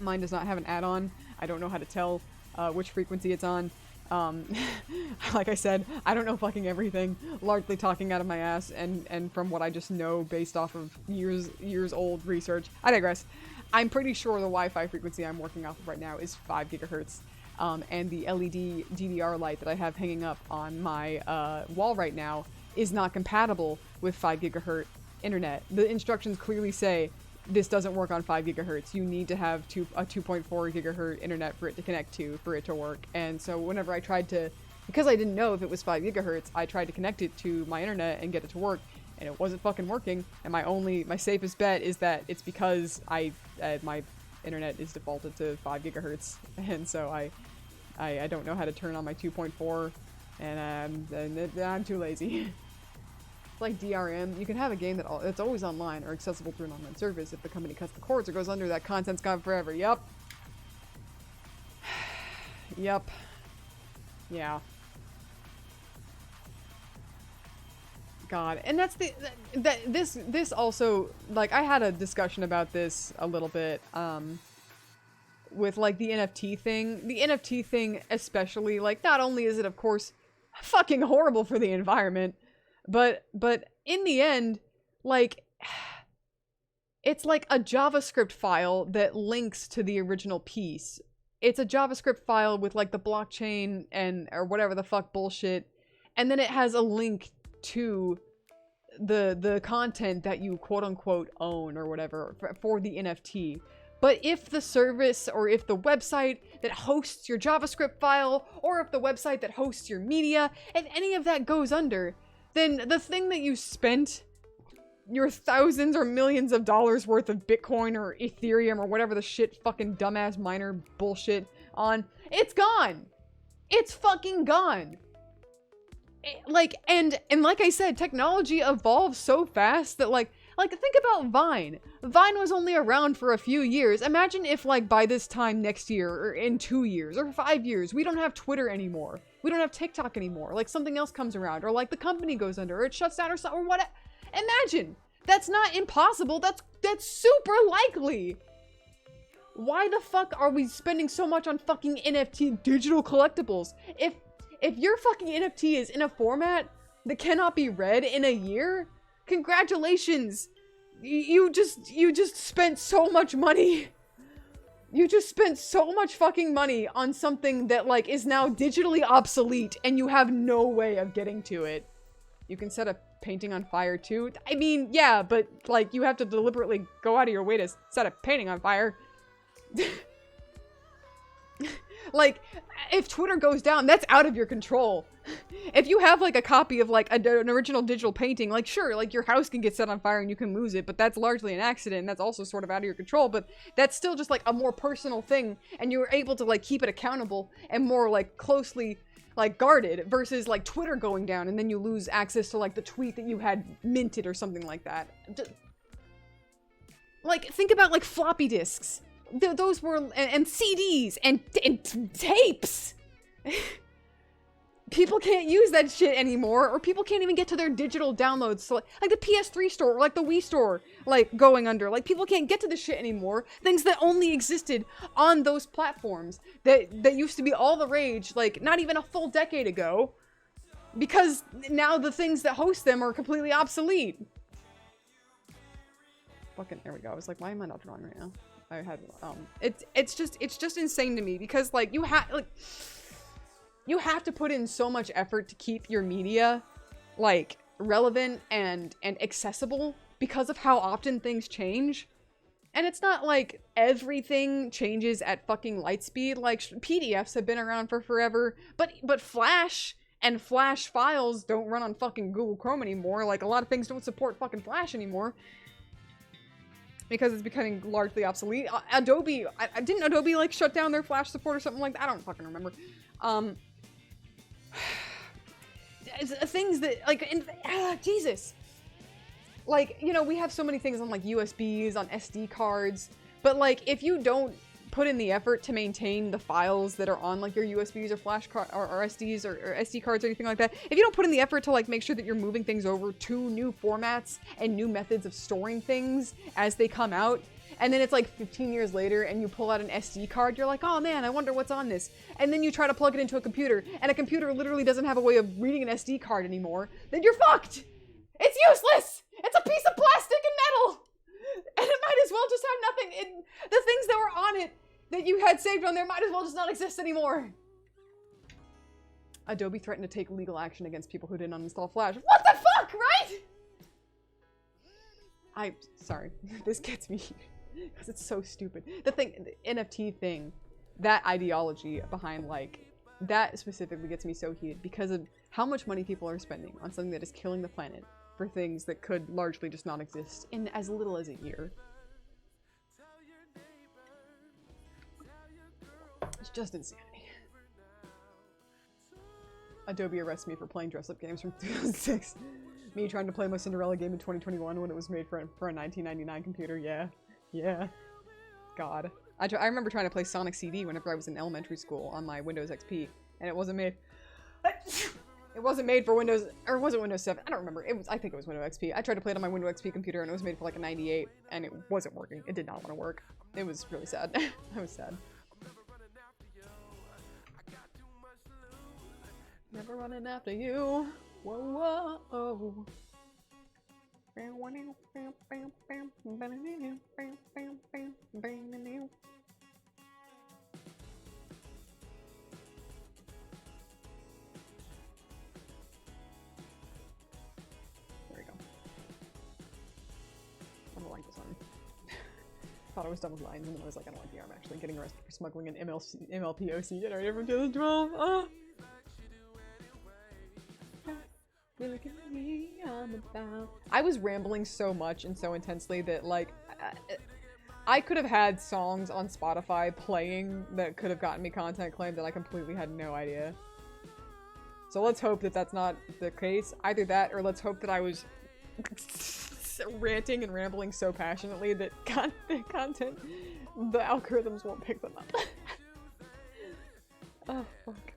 Mine does not have an add-on. I don't know how to tell which frequency it's on. Like I said, I don't know fucking everything, largely talking out of my ass and from what I just know based off of years old research. I digress. I'm pretty sure the Wi-Fi frequency I'm working off of right now is 5 gigahertz. And the LED DDR light that I have hanging up on my wall right now is not compatible with 5 gigahertz internet. The instructions clearly say this doesn't work on 5 gigahertz. You need to have a 2.4 gigahertz internet for it to connect to, for it to work. And so whenever I tried to, because I didn't know if it was 5 gigahertz, I tried to connect it to my internet and get it to work, and it wasn't fucking working. And my safest bet is that it's because my internet is defaulted to 5 gigahertz, and so I don't know how to turn on my 2.4, and I'm too lazy. Like DRM, you can have a game that's always online or accessible through an online service. If the company cuts the cords or goes under, that content's gone forever. Yep. Yep. Yeah. God, and that's this also, like, I had a discussion about this a little bit, with, like, the NFT thing. The NFT thing especially, like, not only is it, of course, fucking horrible for the environment, but in the end, like, it's like a JavaScript file that links to the original piece. It's a JavaScript file with, like, the blockchain or whatever the fuck bullshit, and then it has a link to the content that you quote-unquote own or whatever for the NFT. But if the service or if the website that hosts your JavaScript file or if the website that hosts your media, if any of that goes under, then the thing that you spent your thousands or millions of dollars worth of Bitcoin or Ethereum or whatever the shit fucking dumbass miner bullshit on, it's gone. It's fucking gone. Like, and like I said, technology evolves so fast that like think about Vine. Vine was only around for a few years. Imagine if, like, by this time next year or in 2 years or 5 years, we don't have Twitter anymore. We don't have TikTok anymore. Like, something else comes around, or like the company goes under, or it shuts down, or something, or what? Imagine. That's not impossible. That's super likely. Why the fuck are we spending so much on fucking NFT digital collectibles? If your fucking NFT is in a format that cannot be read in a year, congratulations. You just spent so much money. You just spent so much fucking money on something that, like, is now digitally obsolete and you have no way of getting to it. You can set a painting on fire too. I mean, yeah, but, like, you have to deliberately go out of your way to set a painting on fire. Like, if Twitter goes down, that's out of your control. If you have, like, a copy of, like, an original digital painting, like, sure, like, your house can get set on fire and you can lose it, but that's largely an accident, and that's also sort of out of your control, but that's still just, like, a more personal thing, and you're able to, like, keep it accountable and more, like, closely, like, guarded, versus, like, Twitter going down, and then you lose access to, like, the tweet that you had minted or something like that. Like, think about, like, floppy disks. Those were, and CDs, and tapes! People can't use that shit anymore, or people can't even get to their digital downloads. So, like the PS3 store, or like the Wii store, like, going under. Like, people can't get to this shit anymore. Things that only existed on those platforms that used to be all the rage, like, not even a full decade ago. Because now the things that host them are completely obsolete. Fucking, there we go. I was like, why am I not drawing right now? I had, it's just insane to me, because, like, you have to put in so much effort to keep your media, like, relevant and accessible because of how often things change. And it's not like everything changes at fucking light speed. Like, PDFs have been around for forever, but Flash and Flash files don't run on fucking Google Chrome anymore. Like, a lot of things don't support fucking Flash anymore, because it's becoming largely obsolete. Adobe, didn't Adobe, like, shut down their Flash support or something like that? I don't fucking remember. Things that, like, Jesus. Like, you know, we have so many things on, like, USBs, on SD cards, but, like, if you don't put in the effort to maintain the files that are on, like, your USBs or flash card or SDs or SD cards or anything like that, if you don't put in the effort to, like, make sure that you're moving things over to new formats and new methods of storing things as they come out, and then it's like 15 years later and you pull out an SD card, you're like, oh man, I wonder what's on this. And then you try to plug it into a computer, and a computer literally doesn't have a way of reading an SD card anymore, then you're fucked! It's useless! It's a piece of plastic and metal! And it might as well just have nothing. The things that were on it that you had saved on there might as well just not exist anymore. Adobe threatened to take legal action against people who didn't uninstall Flash. What the fuck, right? Sorry, this gets me because it's so stupid. The NFT thing, that ideology behind like that specifically gets me so heated because of how much money people are spending on something that is killing the planet for things that could largely just not exist in as little as a year. It's just insanity. Adobe arrests me for playing dress-up games from 2006. Me trying to play my Cinderella game in 2021 when it was made for a 1999 computer. Yeah. Yeah. God. I remember trying to play Sonic CD whenever I was in elementary school on my Windows XP, and it wasn't made... It wasn't made for Windows... Or was it Windows 7? I don't remember. I think it was Windows XP. I tried to play it on my Windows XP computer, and it was made for like a 98, and it wasn't working. It did not want to work. It was really sad. I was sad. Never running after you. Whoa, whoa. There we go. I don't like this one. Thought I was done with lines, and then I was like, I don't like the arm. Actually, getting arrested for smuggling an MLPOC generator from 2012. Oh. Look at me, I'm about... I was rambling so much and so intensely that, like, I could have had songs on Spotify playing that could have gotten me content claimed that I completely had no idea. So let's hope that that's not the case. Either that, or let's hope that I was ranting and rambling so passionately that content, the algorithms won't pick them up. Oh, fuck.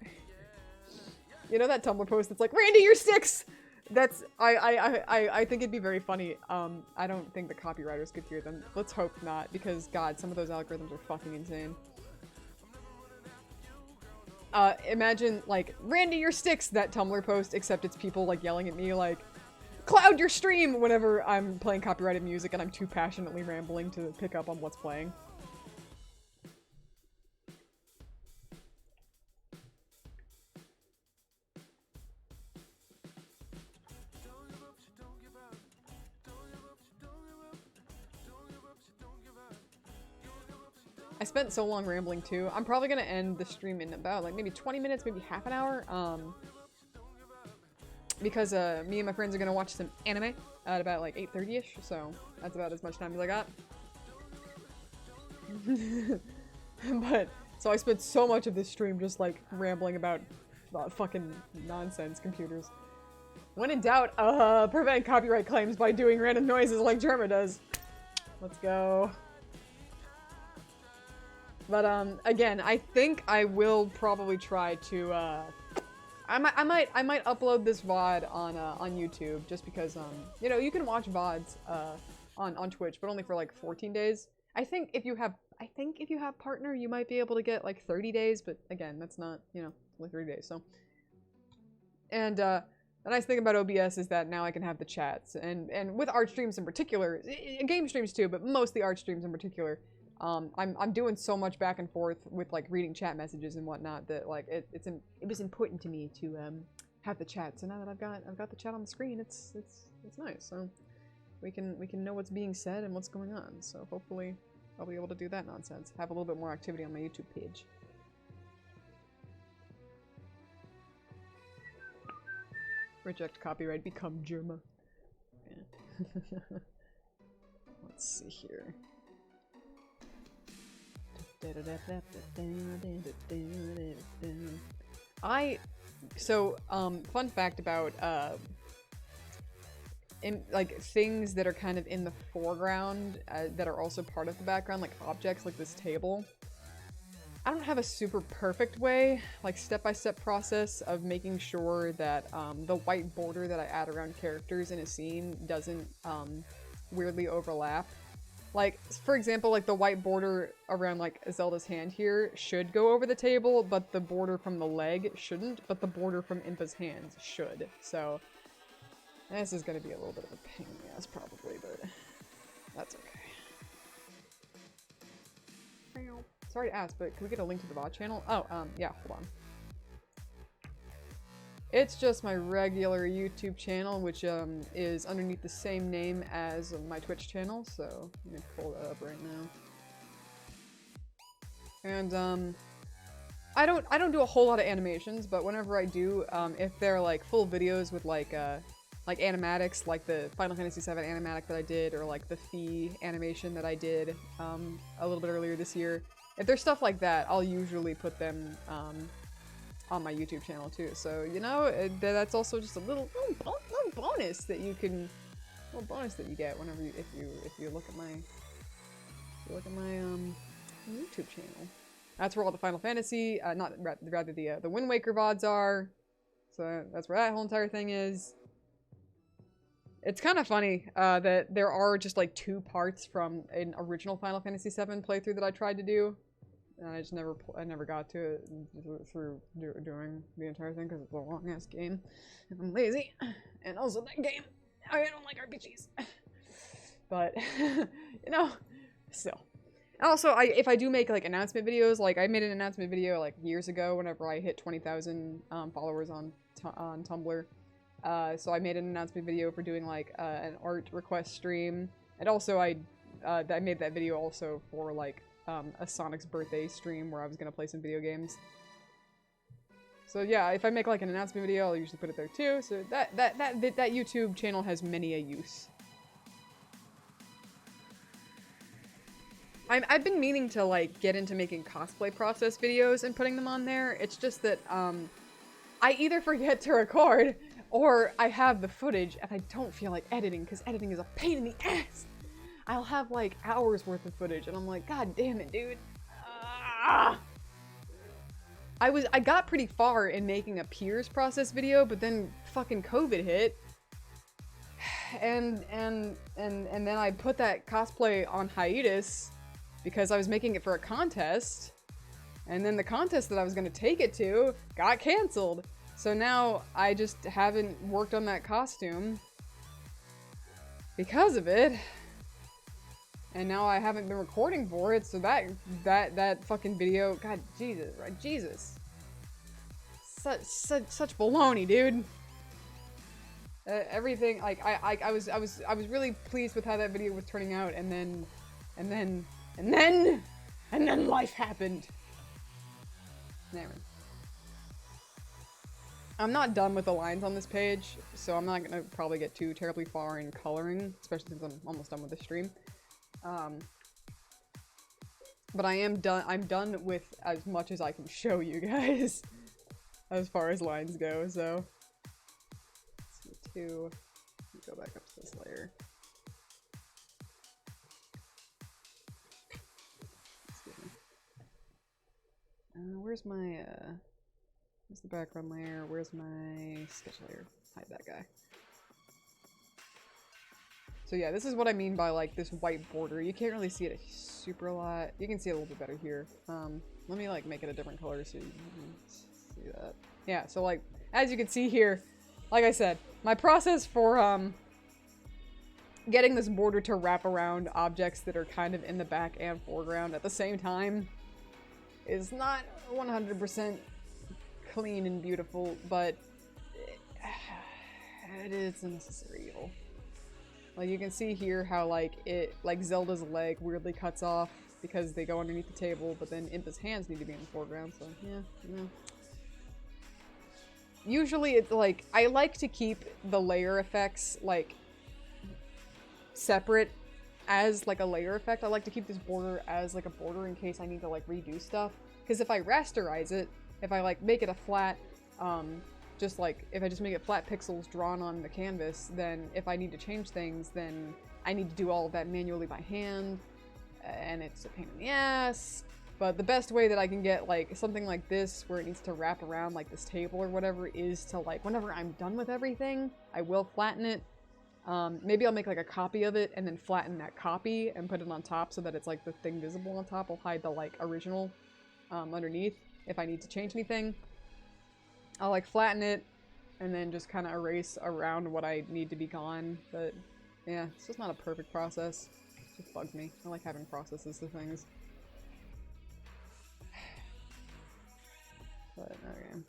You know that Tumblr post that's like, Randy, you're 6! That's, I think it'd be very funny. I don't think the copywriters could hear them. Let's hope not, because God, some of those algorithms are fucking insane. Imagine, like, Randy, you're 6, that Tumblr post, except it's people, like, yelling at me, like, cloud your stream whenever I'm playing copyrighted music and I'm too passionately rambling to pick up on what's playing. I spent so long rambling too. I'm probably gonna end the stream in about like maybe 20 minutes, maybe half an hour. Because me and my friends are gonna watch some anime at about like 8:30ish, so that's about as much time as I got. But so I spent so much of this stream just like rambling about fucking nonsense computers. When in doubt, prevent copyright claims by doing random noises like Germa does. Let's go. But, again, I think I will probably try to, I might upload this VOD on YouTube, just because, you know, you can watch VODs, on Twitch, but only for, like, 14 days. I think if you have partner, you might be able to get, like, 30 days, but, again, that's not, you know, only 30 days, so. And, the nice thing about OBS is that now I can have the chats, and with art streams in particular, game streams too, but mostly art streams in particular, I'm doing so much back and forth with like reading chat messages and whatnot that like it was important to me to have the chat. So now that I've got the chat on the screen, it's nice. So we can know what's being said and what's going on. So hopefully I'll be able to do that nonsense. Have a little bit more activity on my YouTube page. Reject copyright, become Germa. Yeah. Let's see here. Fun fact about, like, things that are kind of in the foreground, that are also part of the background, like objects like this table. I don't have a super perfect way, like, step-by-step process of making sure that, the white border that I add around characters in a scene doesn't, weirdly overlap. Like, for example, like the white border around like Zelda's hand here should go over the table, but the border from the leg shouldn't, but the border from Impa's hands should. So, this is gonna be a little bit of a pain in the ass probably, but that's okay. Sorry to ask, but can we get a link to the VOD channel? Oh, yeah, hold on. It's just my regular YouTube channel, which is underneath the same name as my Twitch channel, so I'm gonna pull that up right now. And I don't do a whole lot of animations, but whenever I do, if they're like full videos with like animatics, like the Final Fantasy VII animatic that I did, or like the Fee animation that I did a little bit earlier this year, if there's stuff like that, I'll usually put them on my YouTube channel too. So you know, that's also just a little bonus that you can, that you get whenever if you look at my YouTube channel. That's where all the Final Fantasy, rather the Wind Waker VODs are. So that's where that whole entire thing is. It's kind of funny that there are just like 2 parts from an original Final Fantasy VII playthrough that I tried to do. And I just never got to it through doing the entire thing because it's a long ass game. And I'm lazy. And also that game, I don't like RPGs. But, you know, still. Also, if I do make like announcement videos, like I made an announcement video like years ago whenever I hit 20,000 followers on Tumblr. So I made an announcement video for doing like an art request stream. And also I made that video also for like a Sonic's birthday stream where I was gonna play some video games. So yeah, if I make like an announcement video, I'll usually put it there too. So that YouTube channel has many a use. I've been meaning to like get into making cosplay process videos and putting them on there. It's just that I either forget to record or I have the footage and I don't feel like editing because editing is a pain in the ass. I'll have like hours worth of footage and I'm like, God damn it, dude. I got pretty far in making a peers process video, but then fucking COVID hit. And then I put that cosplay on hiatus because I was making it for a contest. And then the contest that I was gonna take it to got canceled. So now I just haven't worked on that costume because of it. And now I haven't been recording for it, so that fucking video, God, Jesus. Such baloney, dude. Everything, like, I was really pleased with how that video was turning out, and then life happened. Never. I'm not done with the lines on this page, so I'm not gonna probably get too terribly far in coloring, especially since I'm almost done with the stream. But I'm done with as much as I can show you guys as far as lines go, so. Let's see, go back up to this layer. Where's the background layer? Where's my sketch layer? Hide that guy. So yeah, this is what I mean by like this white border. You can't really see it super a lot. You can see it a little bit better here. Let me like make it a different color so you can see that. Yeah, so like, as you can see here, like I said, my process for getting this border to wrap around objects that are kind of in the back and foreground at the same time is not 100% clean and beautiful, but it is a necessary evil. Like, you can see here how, like, Zelda's leg weirdly cuts off because they go underneath the table, but then Impa's hands need to be in the foreground, so, yeah, you know. Usually, it's, like, I like to keep the layer effects, like, separate as, like, a layer effect. I like to keep this border as, like, a border in case I need to, like, redo stuff. Because if I rasterize it, if I, like, make it a flat, just like, if I just make it flat pixels drawn on the canvas, then if I need to change things, then I need to do all of that manually by hand, and it's a pain in the ass. But the best way that I can get, like, something like this, where it needs to wrap around, like, this table or whatever, is to, like, whenever I'm done with everything, I will flatten it. Maybe I'll make, like, a copy of it, and then flatten that copy, and put it on top so that it's, like, the thing visible on top. I'll hide the, like, original, underneath, if I need to change anything. I'll like flatten it and then just kind of erase around what I need to be gone, but yeah, it's just not a perfect process. It just bugs me. I like having processes to things. But okay.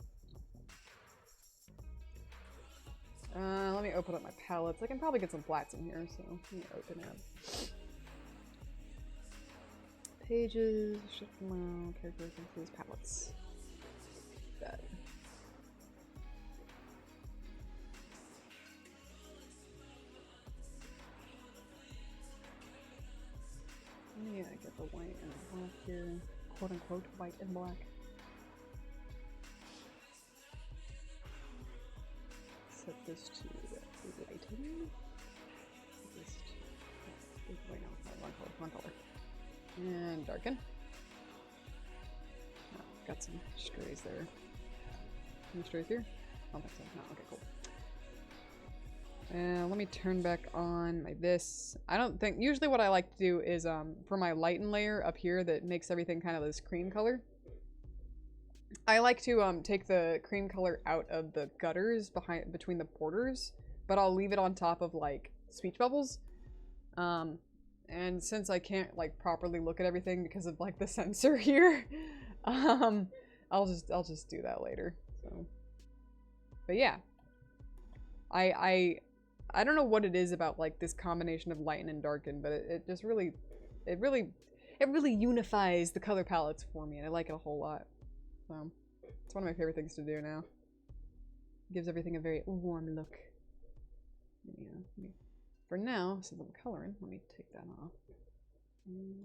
Let me open up my palettes. I can probably get some flats in here, so let me open it. Pages, shift allow, characters, influence palettes. That. Yeah, get the white and black here. Quote unquote, white and black. Set this to lighten. This to, wait, no, wrong color. And darken. Oh, got some strays there. Any strays here? I don't think so. No, okay, cool. Let me turn back on my this. I don't think, usually what I like to do is, for my lighten layer up here that makes everything kind of this cream color, I like to, take the cream color out of the gutters between the borders, but I'll leave it on top of, like, speech bubbles. And since I can't, like, properly look at everything because of, like, the sensor here, I'll just do that later, so. But yeah. I don't know what it is about, like, this combination of lighten and darken, but it just really, it really unifies the color palettes for me, and I like it a whole lot. So, it's one of my favorite things to do now. It gives everything a very warm look. Yeah, for now, since I'm coloring, let me take that off.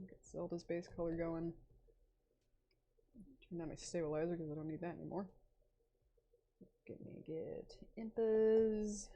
Get Zelda's base color going. Turn down my stabilizer because I don't need that anymore. Get Impas.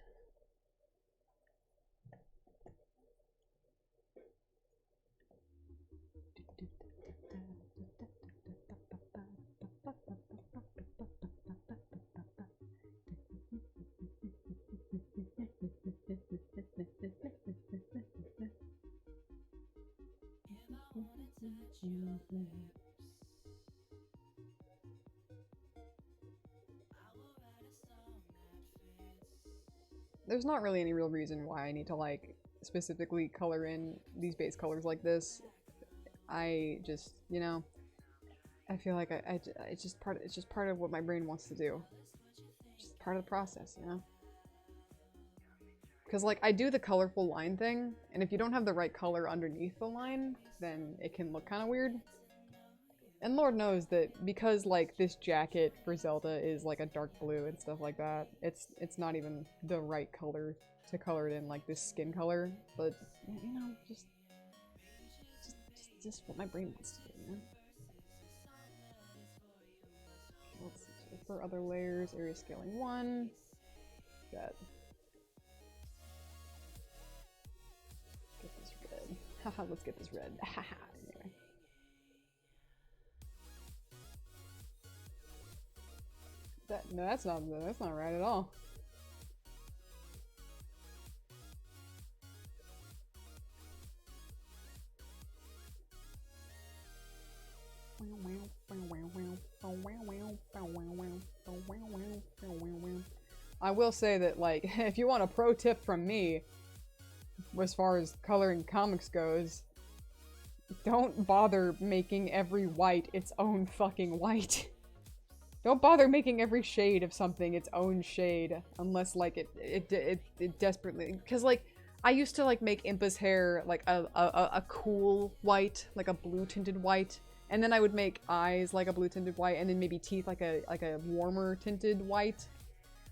There's not really any real reason why I need to, like, specifically color in these base colors like this. I just, you know, I feel like it's just part of what my brain wants to do. It's just part of the process, you know? Because, like, I do the colorful line thing, and if you don't have the right color underneath the line, then it can look kind of weird. And Lord knows that because, like, this jacket for Zelda is, like, a dark blue and stuff like that, it's not even the right color to color it in, like, this skin color. But, you know, just what my brain wants to do, you know? Let's see, for other layers, area scaling 1. That. Get this red. Haha, let's get this red. Haha, anyway. No, that's not right at all. I will say that, like, if you want a pro tip from me, as far as coloring comics goes, don't bother making every white its own fucking white. Don't bother making every shade of something its own shade, unless, like, it desperately... Because, like, I used to, like, make Impa's hair, like, a cool white, like a blue-tinted white, and then I would make eyes like a blue-tinted white, and then maybe teeth like a warmer-tinted white,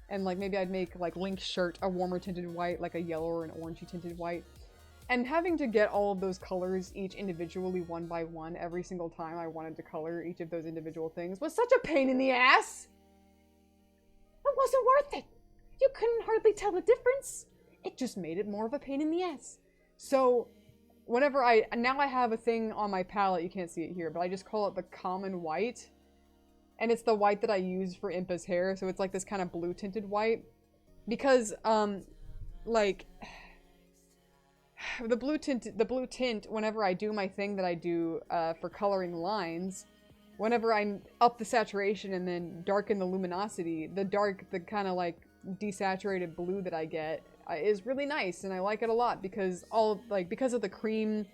and, like, maybe I'd make, like, Link's shirt a warmer-tinted white, like a yellow or an orangey-tinted white. And having to get all of those colors each individually one by one every single time I wanted to color each of those individual things was such a pain in the ass! It wasn't worth it! You couldn't hardly tell the difference! It just made it more of a pain in the ass. So, whenever now I have a thing on my palette, you can't see it here, but I just call it the common white. And it's the white that I use for Impa's hair, so it's like this kind of blue tinted white. Because, like... The blue tint, whenever I do my thing that I do for coloring lines, whenever I up the saturation and then darken the luminosity, the kind of like desaturated blue that I get is really nice, and I like it a lot because because of the cream,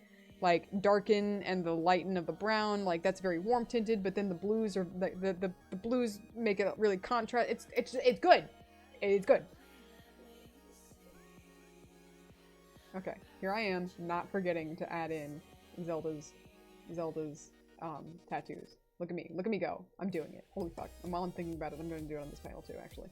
like, darken and the lighten of the brown, like, that's very warm tinted, but then the blues are the blues make it really contrast. It's good. It's good. Okay, here I am, not forgetting to add in Zelda's tattoos. Look at me go. I'm doing it. Holy fuck. And while I'm thinking about it, I'm gonna do it on this panel too, actually.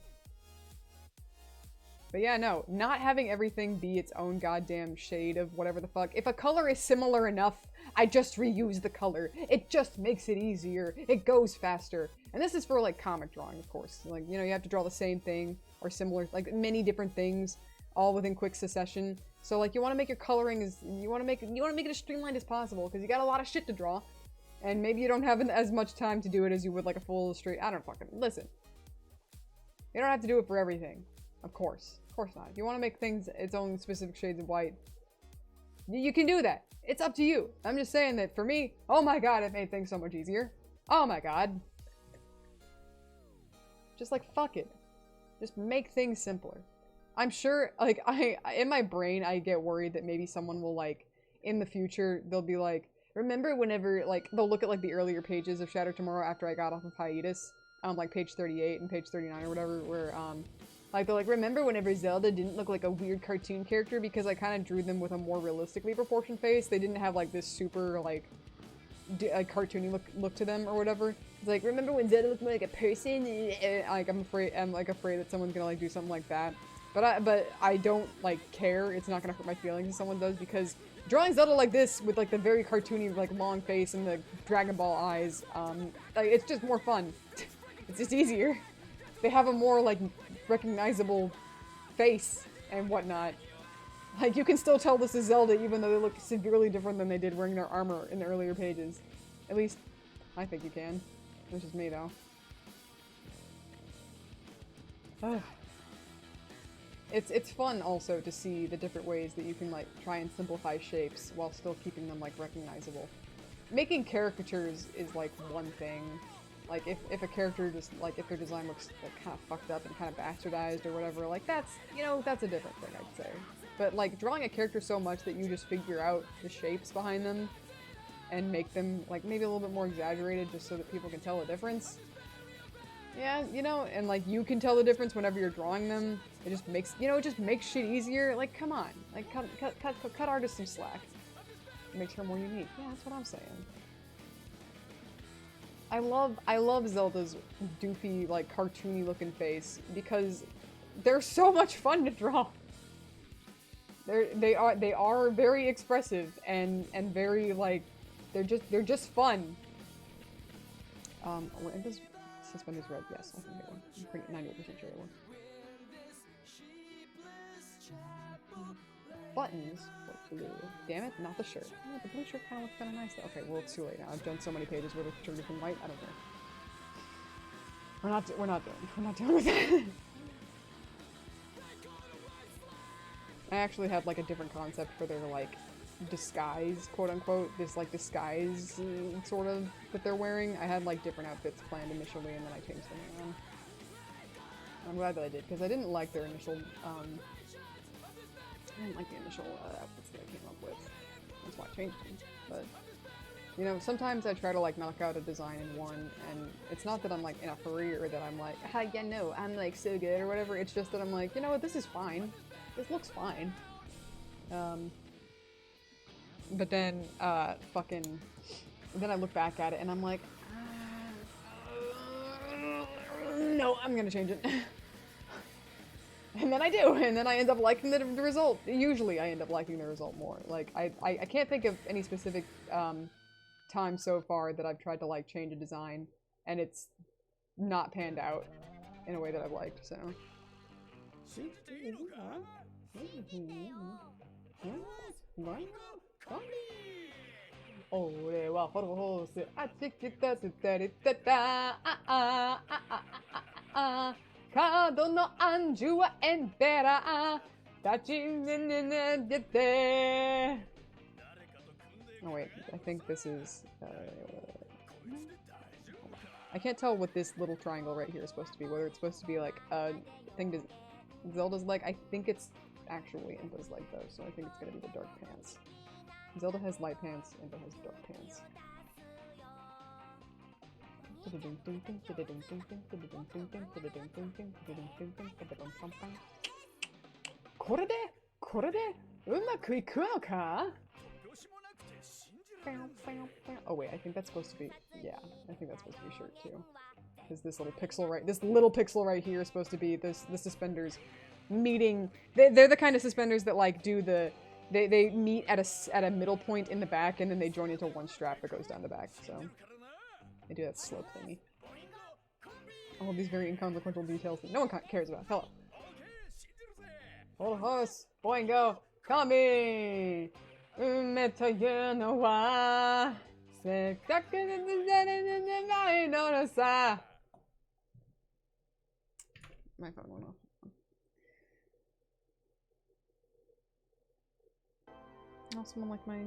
But yeah, no, not having everything be its own goddamn shade of whatever the fuck. If a color is similar enough, I just reuse the color. It just makes it easier. It goes faster. And this is for, like, comic drawing, of course. Like, you know, you have to draw the same thing or similar, like, many different things all within quick succession. So, like, you want to make your coloring you want to make it as streamlined as possible because you got a lot of shit to draw. And maybe you don't have as much time to do it as you would, like, a full illustrate. I don't fucking listen. You don't have to do it for everything. Of course not. If you want to make things its own specific shades of white, you can do that. It's up to you. I'm just saying that for me, oh my god, it made things so much easier. Oh my god. Just like, fuck it. Just make things simpler. I'm sure, like, in my brain, I get worried that maybe someone will, like, in the future, they'll be like, remember whenever, like, they'll look at, like, the earlier pages of Shattered Tomorrow after I got off of hiatus, like, page 38 and page 39 or whatever, where, like, they're like, remember whenever Zelda didn't look like a weird cartoon character because I kind of drew them with a more realistically proportioned face? They didn't have, like, this super, like, cartoony look to them or whatever. It's like, remember when Zelda looked more like a person? Like, I'm afraid that someone's gonna, like, do something like that. But I don't, like, care. It's not gonna hurt my feelings if someone does, because drawing Zelda like this with, like, the very cartoony, like, long face and the Dragon Ball eyes, like, it's just more fun. It's just easier. They have a more, like, recognizable face and whatnot. Like, you can still tell this is Zelda even though they look severely different than they did wearing their armor in the earlier pages. At least, I think you can. That's just me, though. Ugh. It's fun also to see the different ways that you can, like, try and simplify shapes while still keeping them, like, recognizable. Making caricatures is, like, one thing. Like, if a character just, like, if their design looks, like, kind of fucked up and kind of bastardized or whatever, like, that's, you know, that's a different thing, I'd say. But, like, drawing a character so much that you just figure out the shapes behind them and make them, like, maybe a little bit more exaggerated just so that people can tell the difference. Yeah, you know, and, like, you can tell the difference whenever you're drawing them. It just makes, you know, it just makes shit easier. Like, come on. Like, cut artists some slack. It makes her more unique. Yeah, that's what I'm saying. I love Zelda's doofy, like, cartoony looking face because they're so much fun to draw. They are very expressive and very, like, they're just fun. Does suspend is red? Yes, I think it will. I'm pretty 98% sure it will. Buttons. Blue. Damn it, not the shirt. Oh, the blue shirt kind of looks kind of nice though. Okay, well, it's too late now. I've done so many pages where it's turned from white. I don't care. We're not done with that. I actually had, like, a different concept for their, like, disguise, quote unquote. This, like, disguise sort of that they're wearing. I had, like, different outfits planned initially and then I changed them around. I'm glad that I did because I didn't like their initial outfits that I came up with. That's why I changed them. But, you know, sometimes I try to, like, knock out a design in one, and it's not that I'm, like, in a hurry or that I'm like, ah, yeah, no, I'm, like, so good or whatever. It's just that I'm like, you know what, this is fine. This looks fine. But then, then I look back at it and I'm like, no, I'm gonna change it. And then I do, and then I end up liking the result. Usually I end up liking the result more. Like, I can't think of any specific time so far that I've tried to, like, change a design, and it's not panned out in a way that I've liked, so. Kado no anju wa entera. Oh wait, I think this is, I can't tell what this little triangle right here is supposed to be, whether it's supposed to be, like, a thing to Zelda's leg. I think it's actually Impa's leg, though, so I think it's gonna be the dark pants. Zelda has light pants, Impa has dark pants. Korede? Umakuikuoka? Oh wait, I think that's supposed to be, yeah, I think that's supposed to be shirt too. Because this little pixel right here is supposed to be the suspenders meeting. They're the kind of suspenders that like do the, they meet at a middle point in the back and then they join into one strap that goes down the back, so. They do that slope thingy. All these very inconsequential details that no one cares about. Hello. Hold horse, boingo, kami! Umetaye no wa my phone went off. Oh, someone liked my,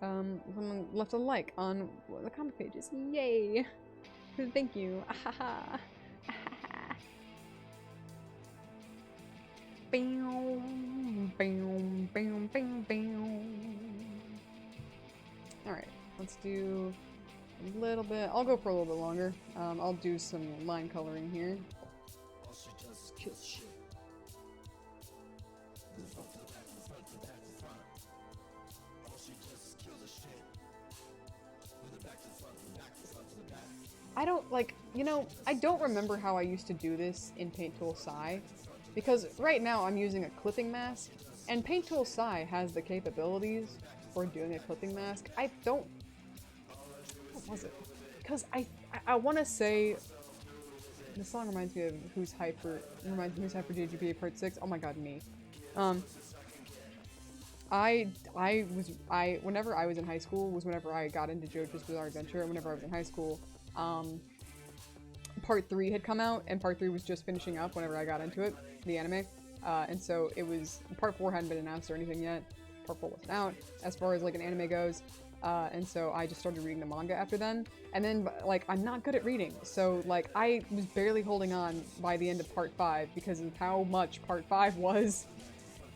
someone left a like on the comic pages. Yay! Thank you. Ahaha. Alright, let's do a little bit. I'll go for a little bit longer. I'll do some line coloring here. I don't, like, you know, I don't remember how I used to do this in Paint Tool Sai, because right now I'm using a clipping mask, and Paint Tool Sai has the capabilities for doing a clipping mask. I don't... What was it? Because I want to say... The song reminds me of Who's Hyper... Reminds me of Who's Hyper JGPA Part 6. Oh my god, me. Whenever I was in high school was whenever I got into JoJo's Bizarre Adventure, and whenever I was in high school, Part 3 had come out, and Part 3 was just finishing up whenever I got into it, the anime, and so it was, Part 4 hadn't been announced or anything yet, Part 4 wasn't out, as far as, like, an anime goes, and so I just started reading the manga after then, and then, like, I'm not good at reading, so, like, I was barely holding on by the end of Part 5 because of how much Part 5 was,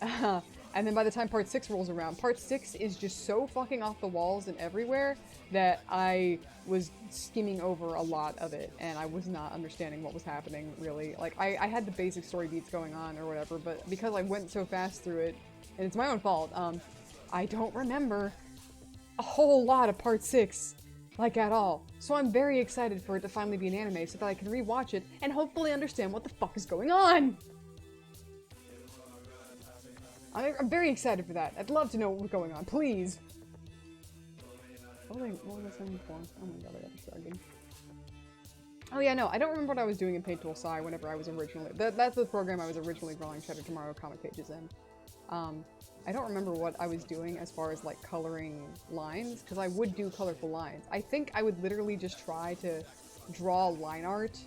and then by the time Part 6 rolls around, Part 6 is just so fucking off the walls and everywhere that I was skimming over a lot of it, and I was not understanding what was happening, really. Like, I had the basic story beats going on or whatever, but because I went so fast through it, and it's my own fault, I don't remember a whole lot of Part 6, like, at all. So I'm very excited for it to finally be an anime so that I can rewatch it and hopefully understand what the fuck is going on! I'm very excited for that. I'd love to know what was going on, please! What was I saying before? Oh my god, I got distracted. Oh yeah, no, I don't remember what I was doing in Paint Tool Sai whenever I was originally- that's the program I was originally drawing Cheddar Tomorrow comic pages in. I don't remember what I was doing as far as, like, coloring lines, because I would do colorful lines. I think I would literally just try to draw line art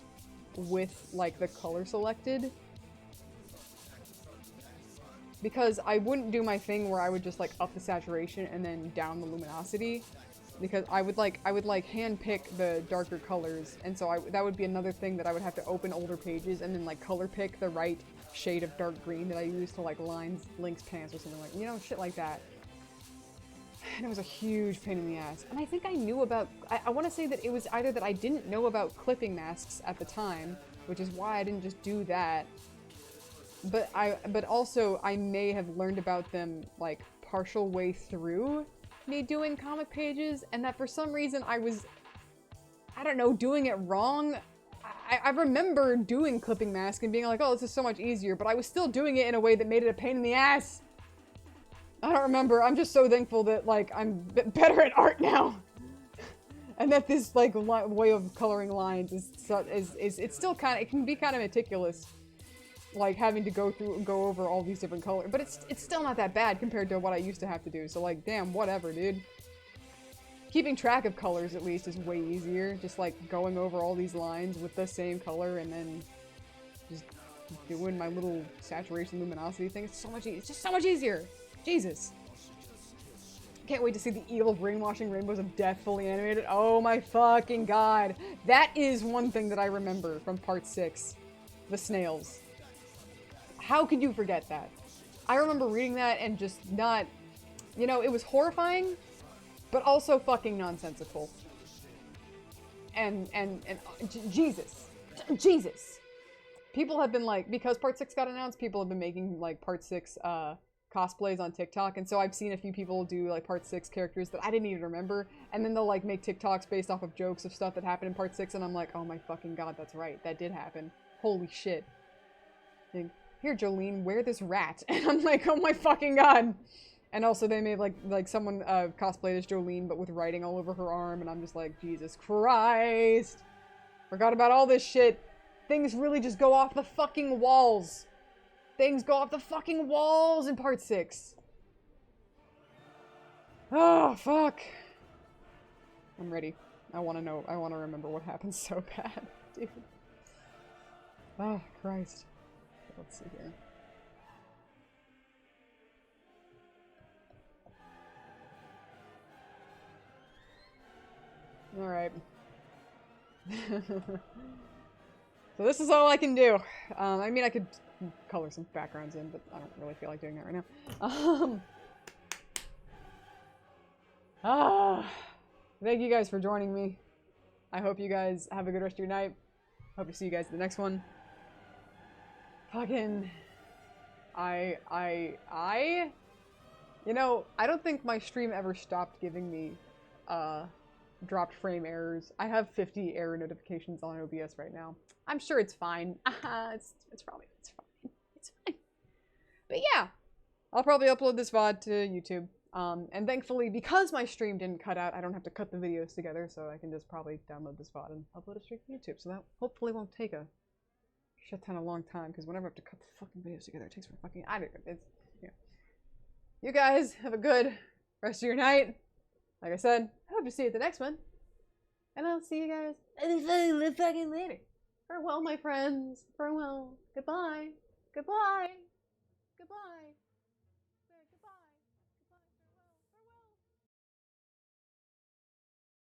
with, like, the color selected. Because I wouldn't do my thing where I would just, like, up the saturation and then down the luminosity. Because I would hand pick the darker colors, and so that would be another thing that I would have to open older pages and then, like, color pick the right shade of dark green that I use to, like, lines, links, pants, or something like, you know, shit like that. And it was a huge pain in the ass. And I think I knew about, I want to say that it was either that I didn't know about clipping masks at the time, which is why I didn't just do that, but also I may have learned about them, like, partial way through me doing comic pages, and that for some reason I was, I don't know, doing it wrong. I remember doing clipping mask and being like, oh, this is so much easier, but I was still doing it in a way that made it a pain in the ass. I don't remember. I'm just so thankful that, like, I'm better at art now. And that this, like, way of coloring lines is it's still kind of, it can be kind of meticulous, like, having to go over all these different colors, but it's still not that bad compared to what I used to have to do, so, like, damn, whatever, dude. Keeping track of colors, at least, is way easier, just, like, going over all these lines with the same color and then just doing my little saturation luminosity thing. It's so much it's just so much easier! Jesus. Can't wait to see the evil brainwashing Rainbows of Death fully animated. Oh my fucking god. That is one thing that I remember from Part 6. The snails. How could you forget that? I remember reading that and just not... You know, it was horrifying, but also fucking nonsensical. And Jesus. Jesus. People have been like, because Part 6 got announced, people have been making, like, Part 6, cosplays on TikTok, and so I've seen a few people do like Part 6 characters that I didn't even remember, and then they'll like make TikToks based off of jokes of stuff that happened in Part 6, and I'm like, oh my fucking god, that's right, that did happen. Holy shit. Like, here, Jolene, wear this rat. And I'm like, oh my fucking god. And also they made like someone cosplayed as Jolene, but with writing all over her arm, and I'm just like, Jesus Christ. Forgot about all this shit. Things really just go off the fucking walls. Things go off the fucking walls in Part 6. Oh, fuck. I'm ready. I want to know. I want to remember what happened so bad, dude. Oh, Christ. Let's see here. Alright. So this is all I can do. I mean, I could color some backgrounds in, but I don't really feel like doing that right now. Thank you guys for joining me. I hope you guys have a good rest of your night. Hope to see you guys in the next one. Fucking... You know, I don't think my stream ever stopped giving me, dropped frame errors. I have 50 error notifications on OBS right now. I'm sure it's fine. It's fine. It's fine. But yeah, I'll probably upload this VOD to YouTube. And thankfully, because my stream didn't cut out, I don't have to cut the videos together, so I can just probably download this VOD and upload it straight to YouTube. So that hopefully won't take a shit ton of long time, because whenever I have to cut the fucking videos together, it takes for fucking... I don't know. It's... Yeah. You guys have a good rest of your night. Like I said, I hope to see you at the next one. And I'll see you guys fucking later. Farewell, my friends. Farewell. Goodbye. Goodbye. Goodbye.